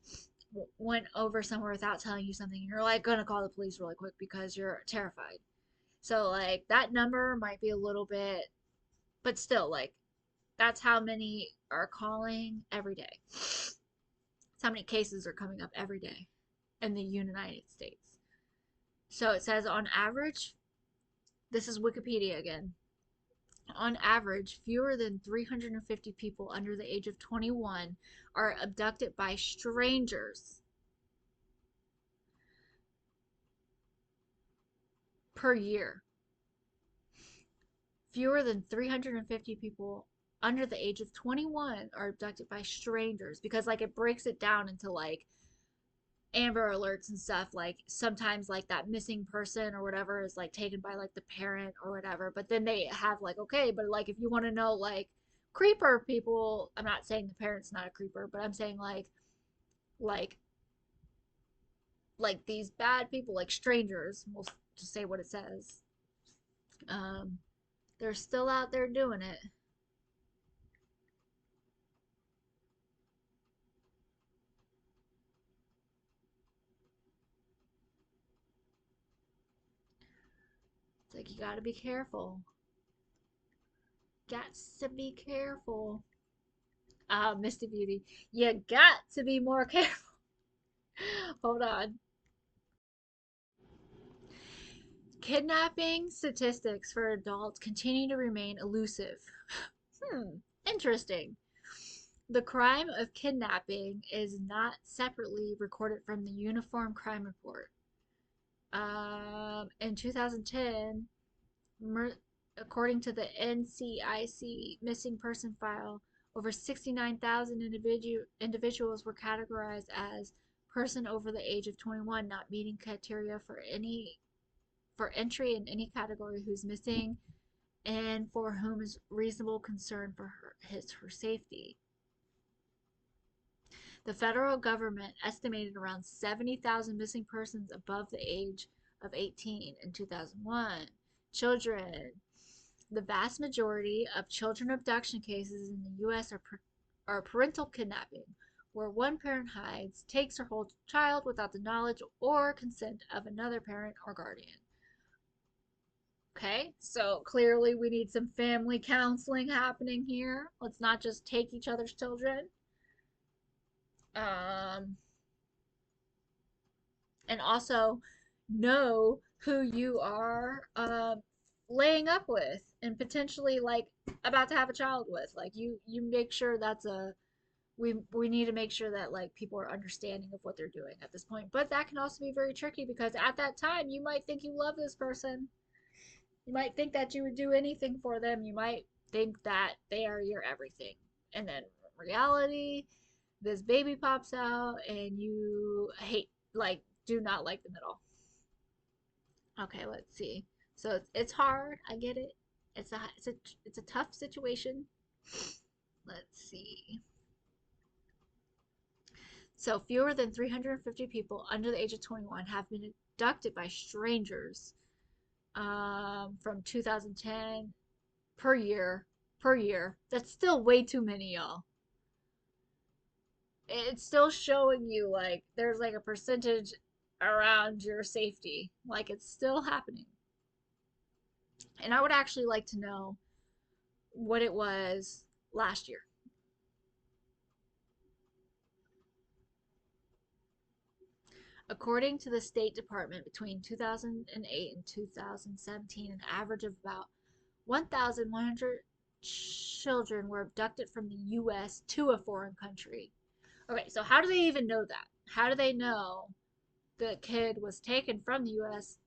went over somewhere without telling you something and you're like gonna call the police really quick because you're terrified. So like that number might be a little bit, but still like that's how many are calling every day. That's how many cases are coming up every day in the United States. So it says on average, this is Wikipedia again. On average, fewer than 350 people under the age of 21 are abducted by strangers per year. Fewer than 350 people under the age of 21 are abducted by strangers, because like it breaks it down into like Amber Alerts and stuff. Like sometimes like that missing person or whatever is like taken by like the parent or whatever, but then they have like, okay, but like if you want to know like creeper people, I'm not saying the parent's not a creeper, but I'm saying like like these bad people, like strangers, we'll just say what it says. um they're still out there doing it. It's like you got to be careful. Got to be careful. Misty Beauty, you got to be more careful. Hold on. Kidnapping statistics for adults continue to remain elusive. Hmm, interesting. The crime of kidnapping is not separately recorded from the Uniform Crime Report. In 2010, according to the NCIC missing person file, over 69,000 individuals were categorized as person over the age of 21 not meeting criteria for entry in any category who's missing and for whom is reasonable concern for her safety. The federal government estimated around 70,000 missing persons above the age of 18 in 2001. Children. The vast majority of children abduction cases in the U.S. are parental kidnapping, where one parent hides, takes or holds a child without the knowledge or consent of another parent or guardian. Okay, so clearly we need some family counseling happening here. Let's not just take each other's children. Um, and also know who you are laying up with and potentially like about to have a child with. Like you make sure that's a we need to make sure that like people are understanding of what they're doing at this point. But that can also be very tricky because at that time you might think you love this person. You might think that you would do anything for them. You might think that they are your everything. And then in reality, this baby pops out and you hate, like, do not like them at all. Okay, let's see. So it's hard. I get it. It's a tough situation. Let's see. So fewer than 350 people under the age of 21 have been abducted by strangers from 2010 per year. Per year. That's still way too many, y'all. It's still showing you like there's like a percentage around your safety. Like it's still happening. And I would actually like to know what it was last year. According to the State Department, between 2008 and 2017, an average of about 1,100 children were abducted from the U.S. to a foreign country. Okay, so how do they even know that? How do they know the kid was taken from the U.S.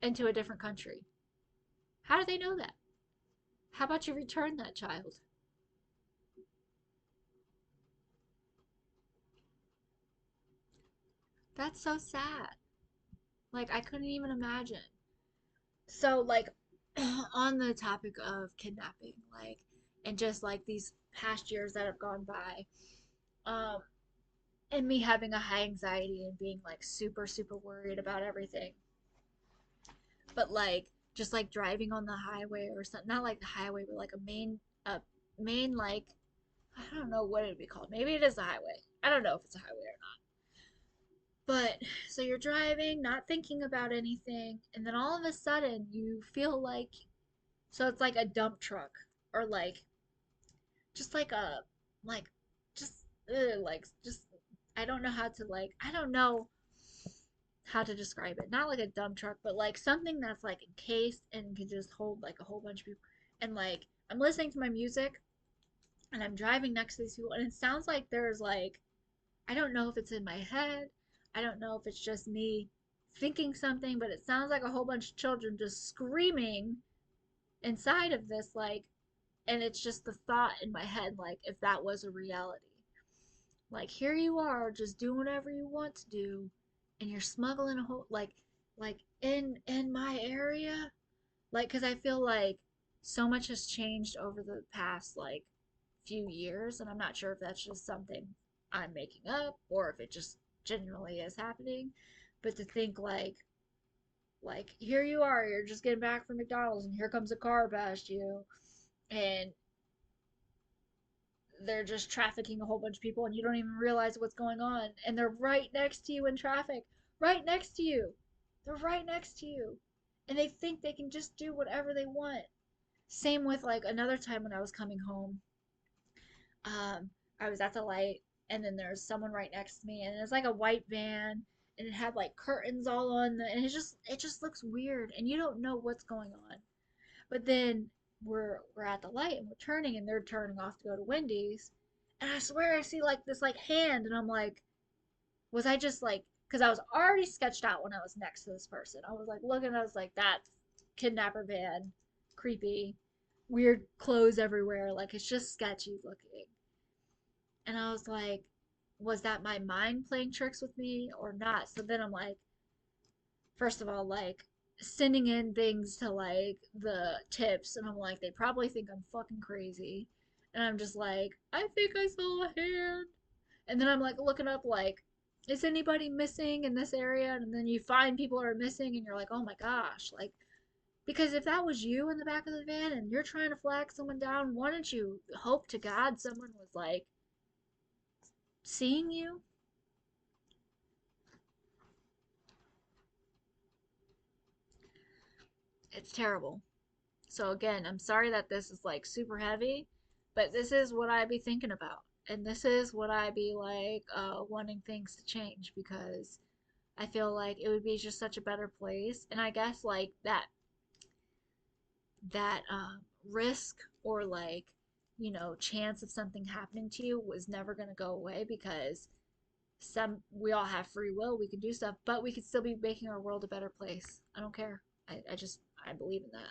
into a different country? How do they know that? How about you return that child? That's so sad. Like, I couldn't even imagine. So, like, on the topic of kidnapping, like, and just like these past years that have gone by, um, and me having a high anxiety and being like super, super worried about everything. But like, just like driving on the highway or something, not like the highway, but like main, like, I don't know what it'd be called. Maybe it is a highway. I don't know if it's a highway or not. But so you're driving, not thinking about anything, and then all of a sudden you feel like, so it's like a dump truck or like just like a like just like just I don't know how to like I don't know how to describe it. Not like a dump truck, but like something that's like encased and can just hold like a whole bunch of people. And like I'm listening to my music and I'm driving next to these people and it sounds like there's like I don't know if it's in my head. I don't know if it's just me thinking something, but it sounds like a whole bunch of children just screaming inside of this, like, and it's just the thought in my head, like, if that was a reality. Like, here you are, just doing whatever you want to do, and you're smuggling a whole, like, in my area. Like, because I feel like so much has changed over the past, like, few years, and I'm not sure if that's just something I'm making up or if it just genuinely is happening. But to think like here you are, you're just getting back from McDonald's and here comes a car past you and they're just trafficking a whole bunch of people and you don't even realize what's going on and they're right next to you in traffic. Right next to you. They're right next to you. And they think they can just do whatever they want. Same with like another time when I was coming home. Um, I was at the light, and then there's someone right next to me, and it's like a white van, and it had like curtains all on the, and it just looks weird, and you don't know what's going on. But then we're at the light, and we're turning, and they're turning off to go to Wendy's, and I swear I see like this like hand, and I'm like, was I just like, because I was already sketched out when I was next to this person. I was like looking, I was like that kidnapper van, creepy, weird clothes everywhere, like it's just sketchy looking. And I was like, was that my mind playing tricks with me or not? So then I'm like, first of all, like sending in things to like the tips, and I'm like, they probably think I'm fucking crazy. And I'm just like, I think I saw a hand. And then I'm like looking up, like, is anybody missing in this area? And then you find people are missing, and you're like, oh my gosh, like, because if that was you in the back of the van and you're trying to flag someone down, why don't you hope to God someone was like seeing you? It's terrible. So again, I'm sorry that this is like super heavy, but this is what I be thinking about. And this is what I be like wanting things to change because I feel like it would be just such a better place. And I guess like that risk or like chance of something happening to you was never going to go away because we all have free will, we can do stuff, but we could still be making our world a better place. I don't care. I believe in that.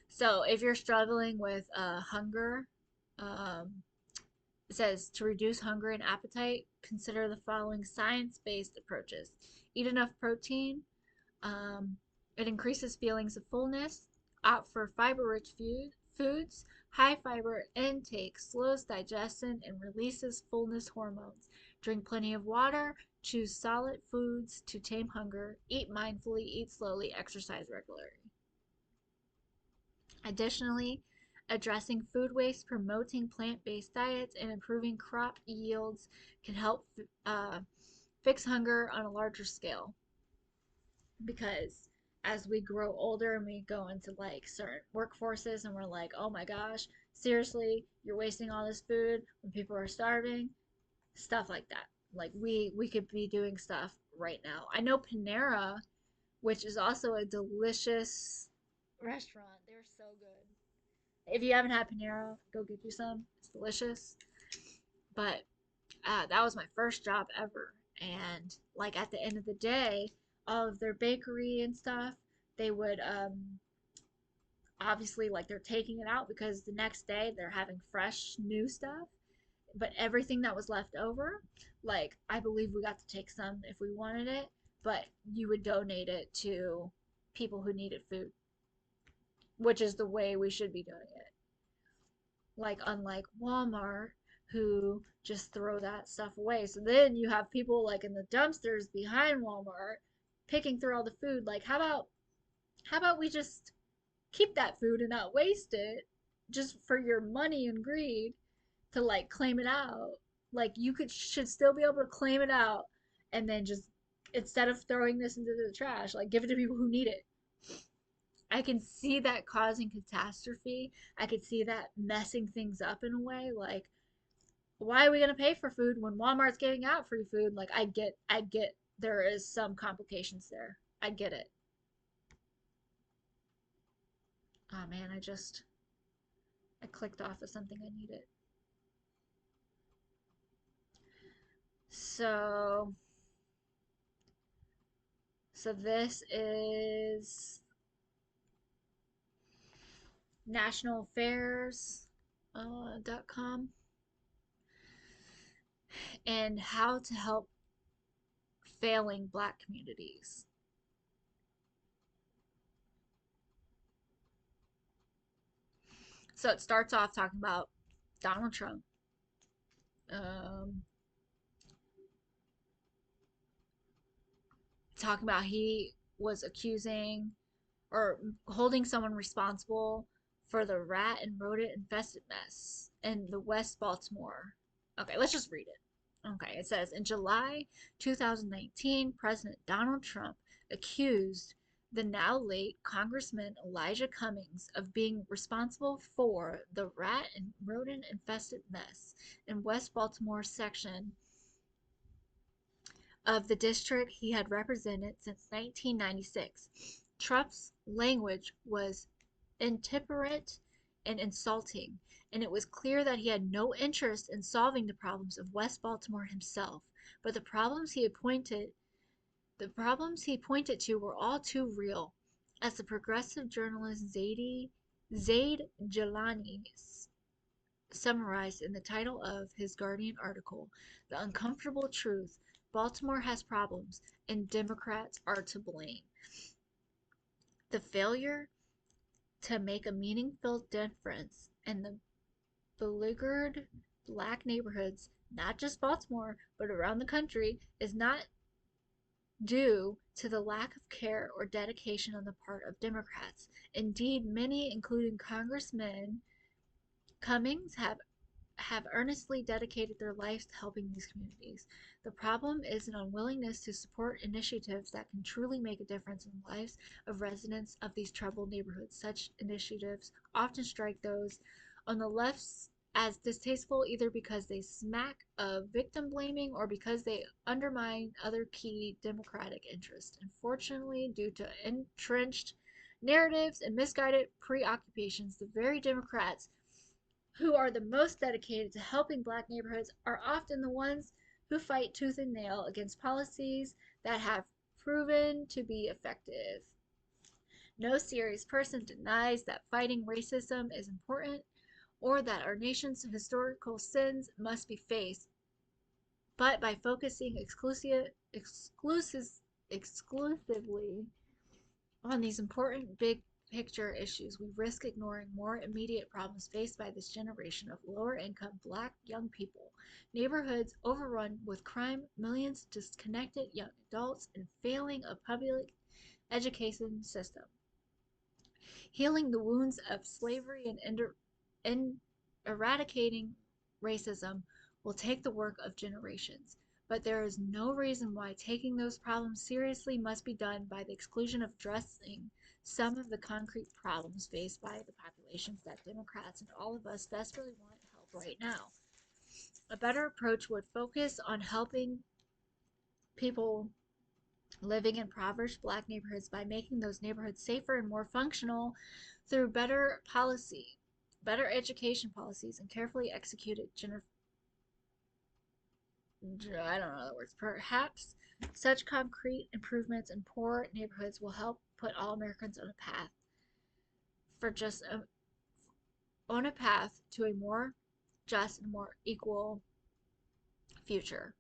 So if you're struggling with hunger, um, it says to reduce hunger and appetite, consider the following science-based approaches. Eat enough protein. Um, it increases feelings of fullness. Opt for fiber-rich foods. High fiber intake slows digestion and releases fullness hormones. Drink plenty of water. Choose solid foods to tame hunger. Eat mindfully. Eat slowly. Exercise regularly. Additionally, addressing food waste, promoting plant based diets, and improving crop yields can help uh, fix hunger on a larger scale. Because as we grow older and we go into like certain workforces and we're like, oh my gosh, seriously, you're wasting all this food when people are starving, stuff like that. Like we could be doing stuff right now. I know Panera, which is also a delicious restaurant. They're so good. If you haven't had Panera, go get you some. It's delicious. But that was my first job ever. And like at the end of the day, all of their bakery and stuff, they would obviously like they're taking it out because the next day they're having fresh new stuff. But everything that was left over, like I believe we got to take some if we wanted it, but you would donate it to people who needed food, which is the way we should be doing it. Like unlike Walmart who just throw that stuff away. So then you have people like in the dumpsters behind Walmart picking through all the food. Like how about we just keep that food and not waste it just for your money and greed to like claim it out. Like you could should still be able to claim it out and then just instead of throwing this into the trash, like give it to people who need it. I can see that causing catastrophe. I could see that messing things up in a way. Like, why are we gonna pay for food when Walmart's giving out free food? Like, I get there is some complications there. I get it. Oh man, I clicked off of something I needed. So, so this is nationalaffairs.com and how to help failing black communities. So it starts off talking about Donald Trump, um, talking about he was accusing or holding someone responsible for the rat and rodent infested mess in the West Baltimore. Okay, let's just read it. Okay, it says in July 2019, President Donald Trump accused the now late Congressman Elijah Cummings of being responsible for the rat and rodent infested mess in West Baltimore section of the district he had represented since 1996. Trump's language was intemperate and insulting, and it was clear that he had no interest in solving the problems of West Baltimore himself. But the problems he pointed to were all too real. As the progressive journalist Zaid Jalani summarized in the title of his Guardian article, The Uncomfortable Truth, Baltimore has problems, and Democrats are to blame. The failure to make a meaningful difference in the beleaguered black neighborhoods, not just Baltimore, but around the country, is not due to the lack of care or dedication on the part of Democrats. Indeed, many, including Congressman Cummings, have earnestly dedicated their lives to helping these communities. The problem is an unwillingness to support initiatives that can truly make a difference in the lives of residents of these troubled neighborhoods. Such initiatives often strike those on the left as distasteful either because they smack of victim blaming or because they undermine other key democratic interests. Unfortunately, due to entrenched narratives and misguided preoccupations, the very Democrats who are the most dedicated to helping black neighborhoods are often the ones who fight tooth and nail against policies that have proven to be effective. No serious person denies that fighting racism is important or that our nation's historical sins must be faced, but by focusing exclusively on these important big picture issues, we risk ignoring more immediate problems faced by this generation of lower income black young people. Neighborhoods overrun with crime, millions of disconnected young adults, and failing a public education system. Healing the wounds of slavery and eradicating racism will take the work of generations. But there is no reason why taking those problems seriously must be done by the exclusion of addressing some of the concrete problems faced by the populations that Democrats and all of us desperately want help right now. A better approach would focus on helping people living in impoverished black neighborhoods by making those neighborhoods safer and more functional through better education policies, and carefully executed I don't know the words. Perhaps such concrete improvements in poor neighborhoods will help put all Americans on a path for just a, on a path to a more just and more equal future.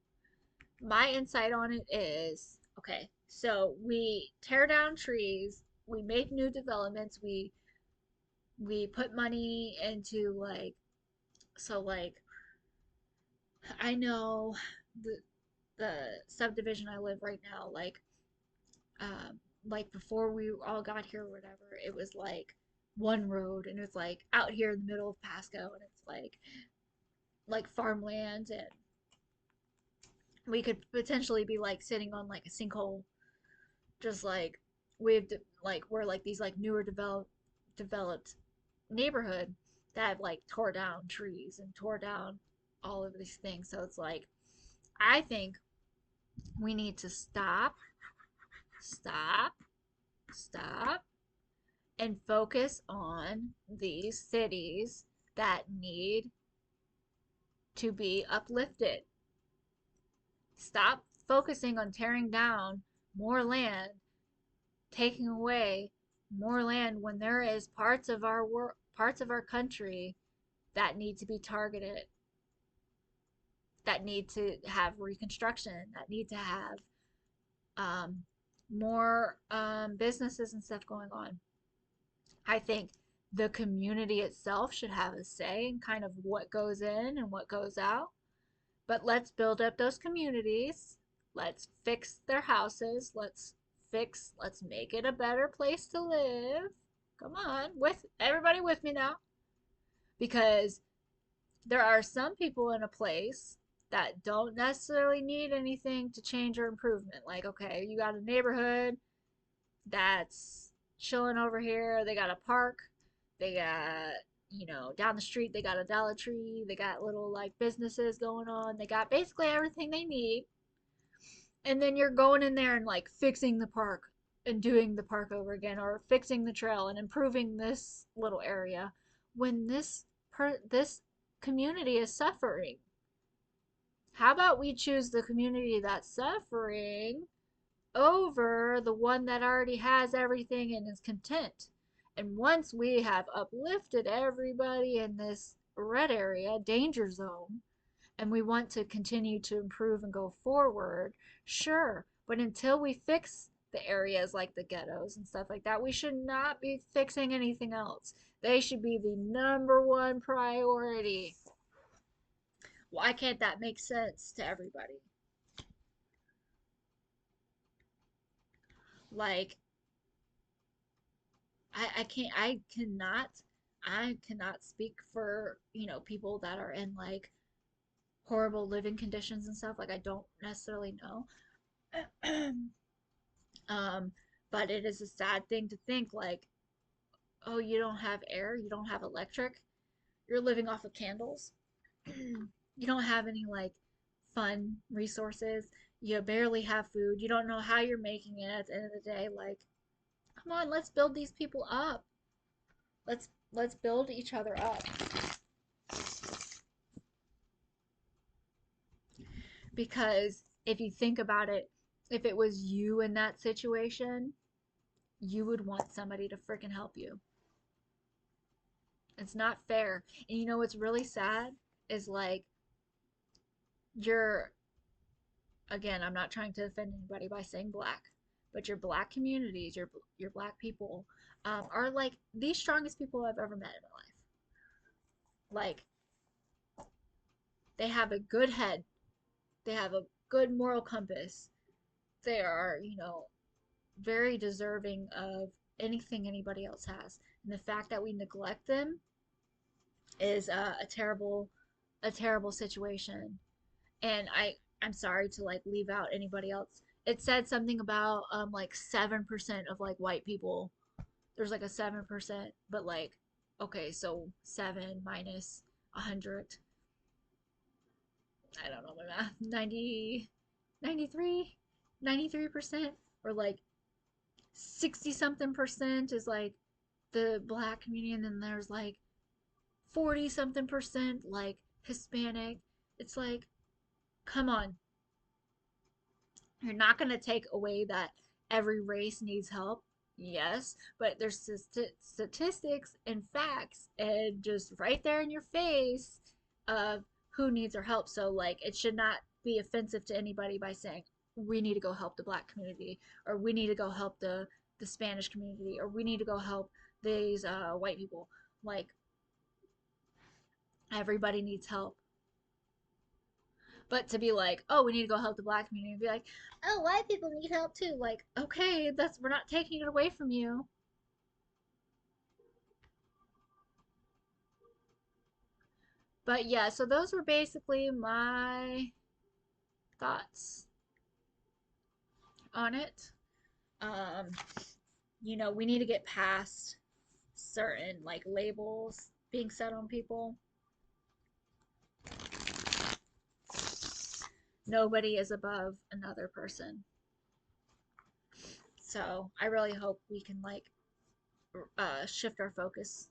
My insight on it is okay, so we tear down trees, we make new developments, we put money into like I know the the subdivision I live right now, like before we all got here or whatever, it was like one road and it's like out here in the middle of Pasco and it's like farmland, and we could potentially be like sitting on like a sinkhole, just like we've like we're like these like newer developed neighborhood that have like tore down trees and tore down all of these things. So it's like I think we need to stop, stop, and focus on these cities that need to be uplifted. Stop focusing on tearing down more land, taking away more land when there is parts of our country that need to be targeted, that need to have reconstruction, that need to have um, more businesses and stuff going on. I think the community itself should have a say in kind of what goes in and what goes out. But let's build up those communities. Let's fix their houses. Let's make it a better place to live. Come on, with everybody with me now. Because there are some people in a place that don't necessarily need anything to change or improvement. Like, okay, you got a neighborhood that's chilling over here. They got a park. They got, down the street, they got a Dollar Tree. They got little like businesses going on. They got basically everything they need. And then you're going in there and like fixing the park and doing the park over again, or fixing the trail and improving this little area when this community is suffering. How about we choose the community that's suffering over the one that already has everything and is content? And once we have uplifted everybody in this red area, danger zone, and we want to continue to improve and go forward, sure. But until we fix the areas like the ghettos and stuff like that, we should not be fixing anything else. They should be the number one priority. Why can't that make sense to everybody? Like, I cannot speak for, people that are in like horrible living conditions and stuff. Like, I don't necessarily know. um, but it is a sad thing to think like, oh, you don't have air, you don't have electric, you're living off of candles. You don't have any like fun resources. You barely have food. You don't know how you're making it at the end of the day. Like, come on, let's build these people up. Let's build each other up. Because if you think about it, if it was you in that situation, you would want somebody to freaking help you. It's not fair. And you know what's really sad is like you're again, I'm not trying to offend anybody by saying black, but your black communities, your black people, are like the strongest people I've ever met in my life. Like they have a good head, they have a good moral compass. They are, very deserving of anything anybody else has. And the fact that we neglect them is a terrible situation. And I'm sorry to like leave out anybody else. It said something about like 7% of like white people. There's like a 7%, but like okay, so 7 minus 100. I don't know my math. 90, 93, 93%, or like 60 something percent is like the black community, and then there's like 40 something percent like Hispanic. It's like, come on, you're not going to take away that every race needs help. Yes, but there's statistics and facts and just right there in your face of who needs our help. So like it should not be offensive to anybody by saying we need to go help the black community, or we need to go help the Spanish community, or we need to go help these white people. Like everybody needs help. But to be like, oh, we need to go help the black community, and be like, oh, white people need help too. Like, okay, we're not taking it away from you. But yeah, so those were basically my thoughts on it. Um, we need to get past certain like labels being set on people. Nobody is above another person. So I really hope we can like shift our focus.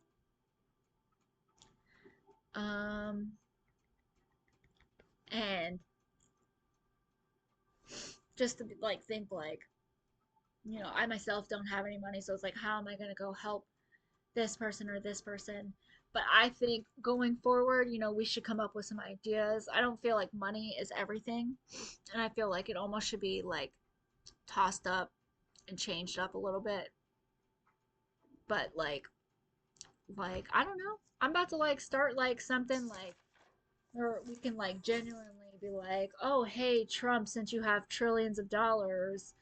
Um, and just to like think like, I myself don't have any money, so it's like, how am I going to go help this person or this person? But I think going forward, we should come up with some ideas. I don't feel like money is everything, and I feel like it almost should be like tossed up and changed up a little bit. But like I don't know. I'm about to like start like something like, or we can like genuinely be like, oh, hey, Trump, since you have trillions of dollars,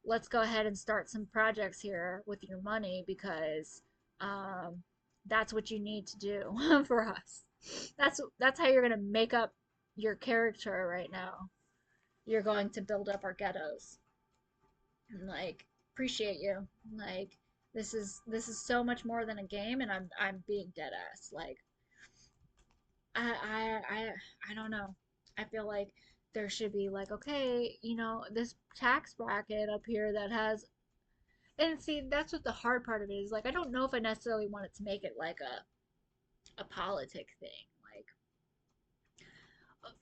let's go ahead and start some projects here with your money because um, that's what you need to do for us. That's how you're gonna make up your character right now. You're going to build up our ghettos. And, like, appreciate you. Like, this is so much more than a game, and I'm being dead ass. Like, I I I I don't know. I feel like there should be like, okay, this tax bracket up here that has, and see, that's what the hard part of it is. Like, I don't know if I necessarily wanted to make it like a politic thing. Like,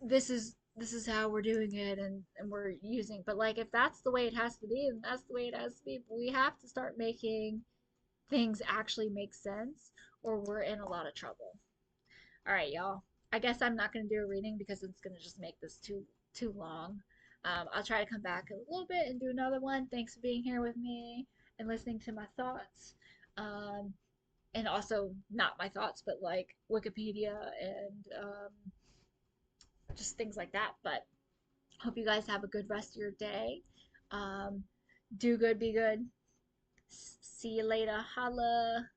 this is how we're doing it, and we're using, but like if that's the way it has to be, then that's the way it has to be. But we have to start making things actually make sense, or we're in a lot of trouble. All right, y'all. I guess I'm not gonna do a reading because it's gonna just make this too long. I'll try to come back a little bit and do another one. Thanks for being here with me and listening to my thoughts. Um, and also not my thoughts, but like Wikipedia and just things like that. But hope you guys have a good rest of your day. Um, do good, be good. See you later. Holla.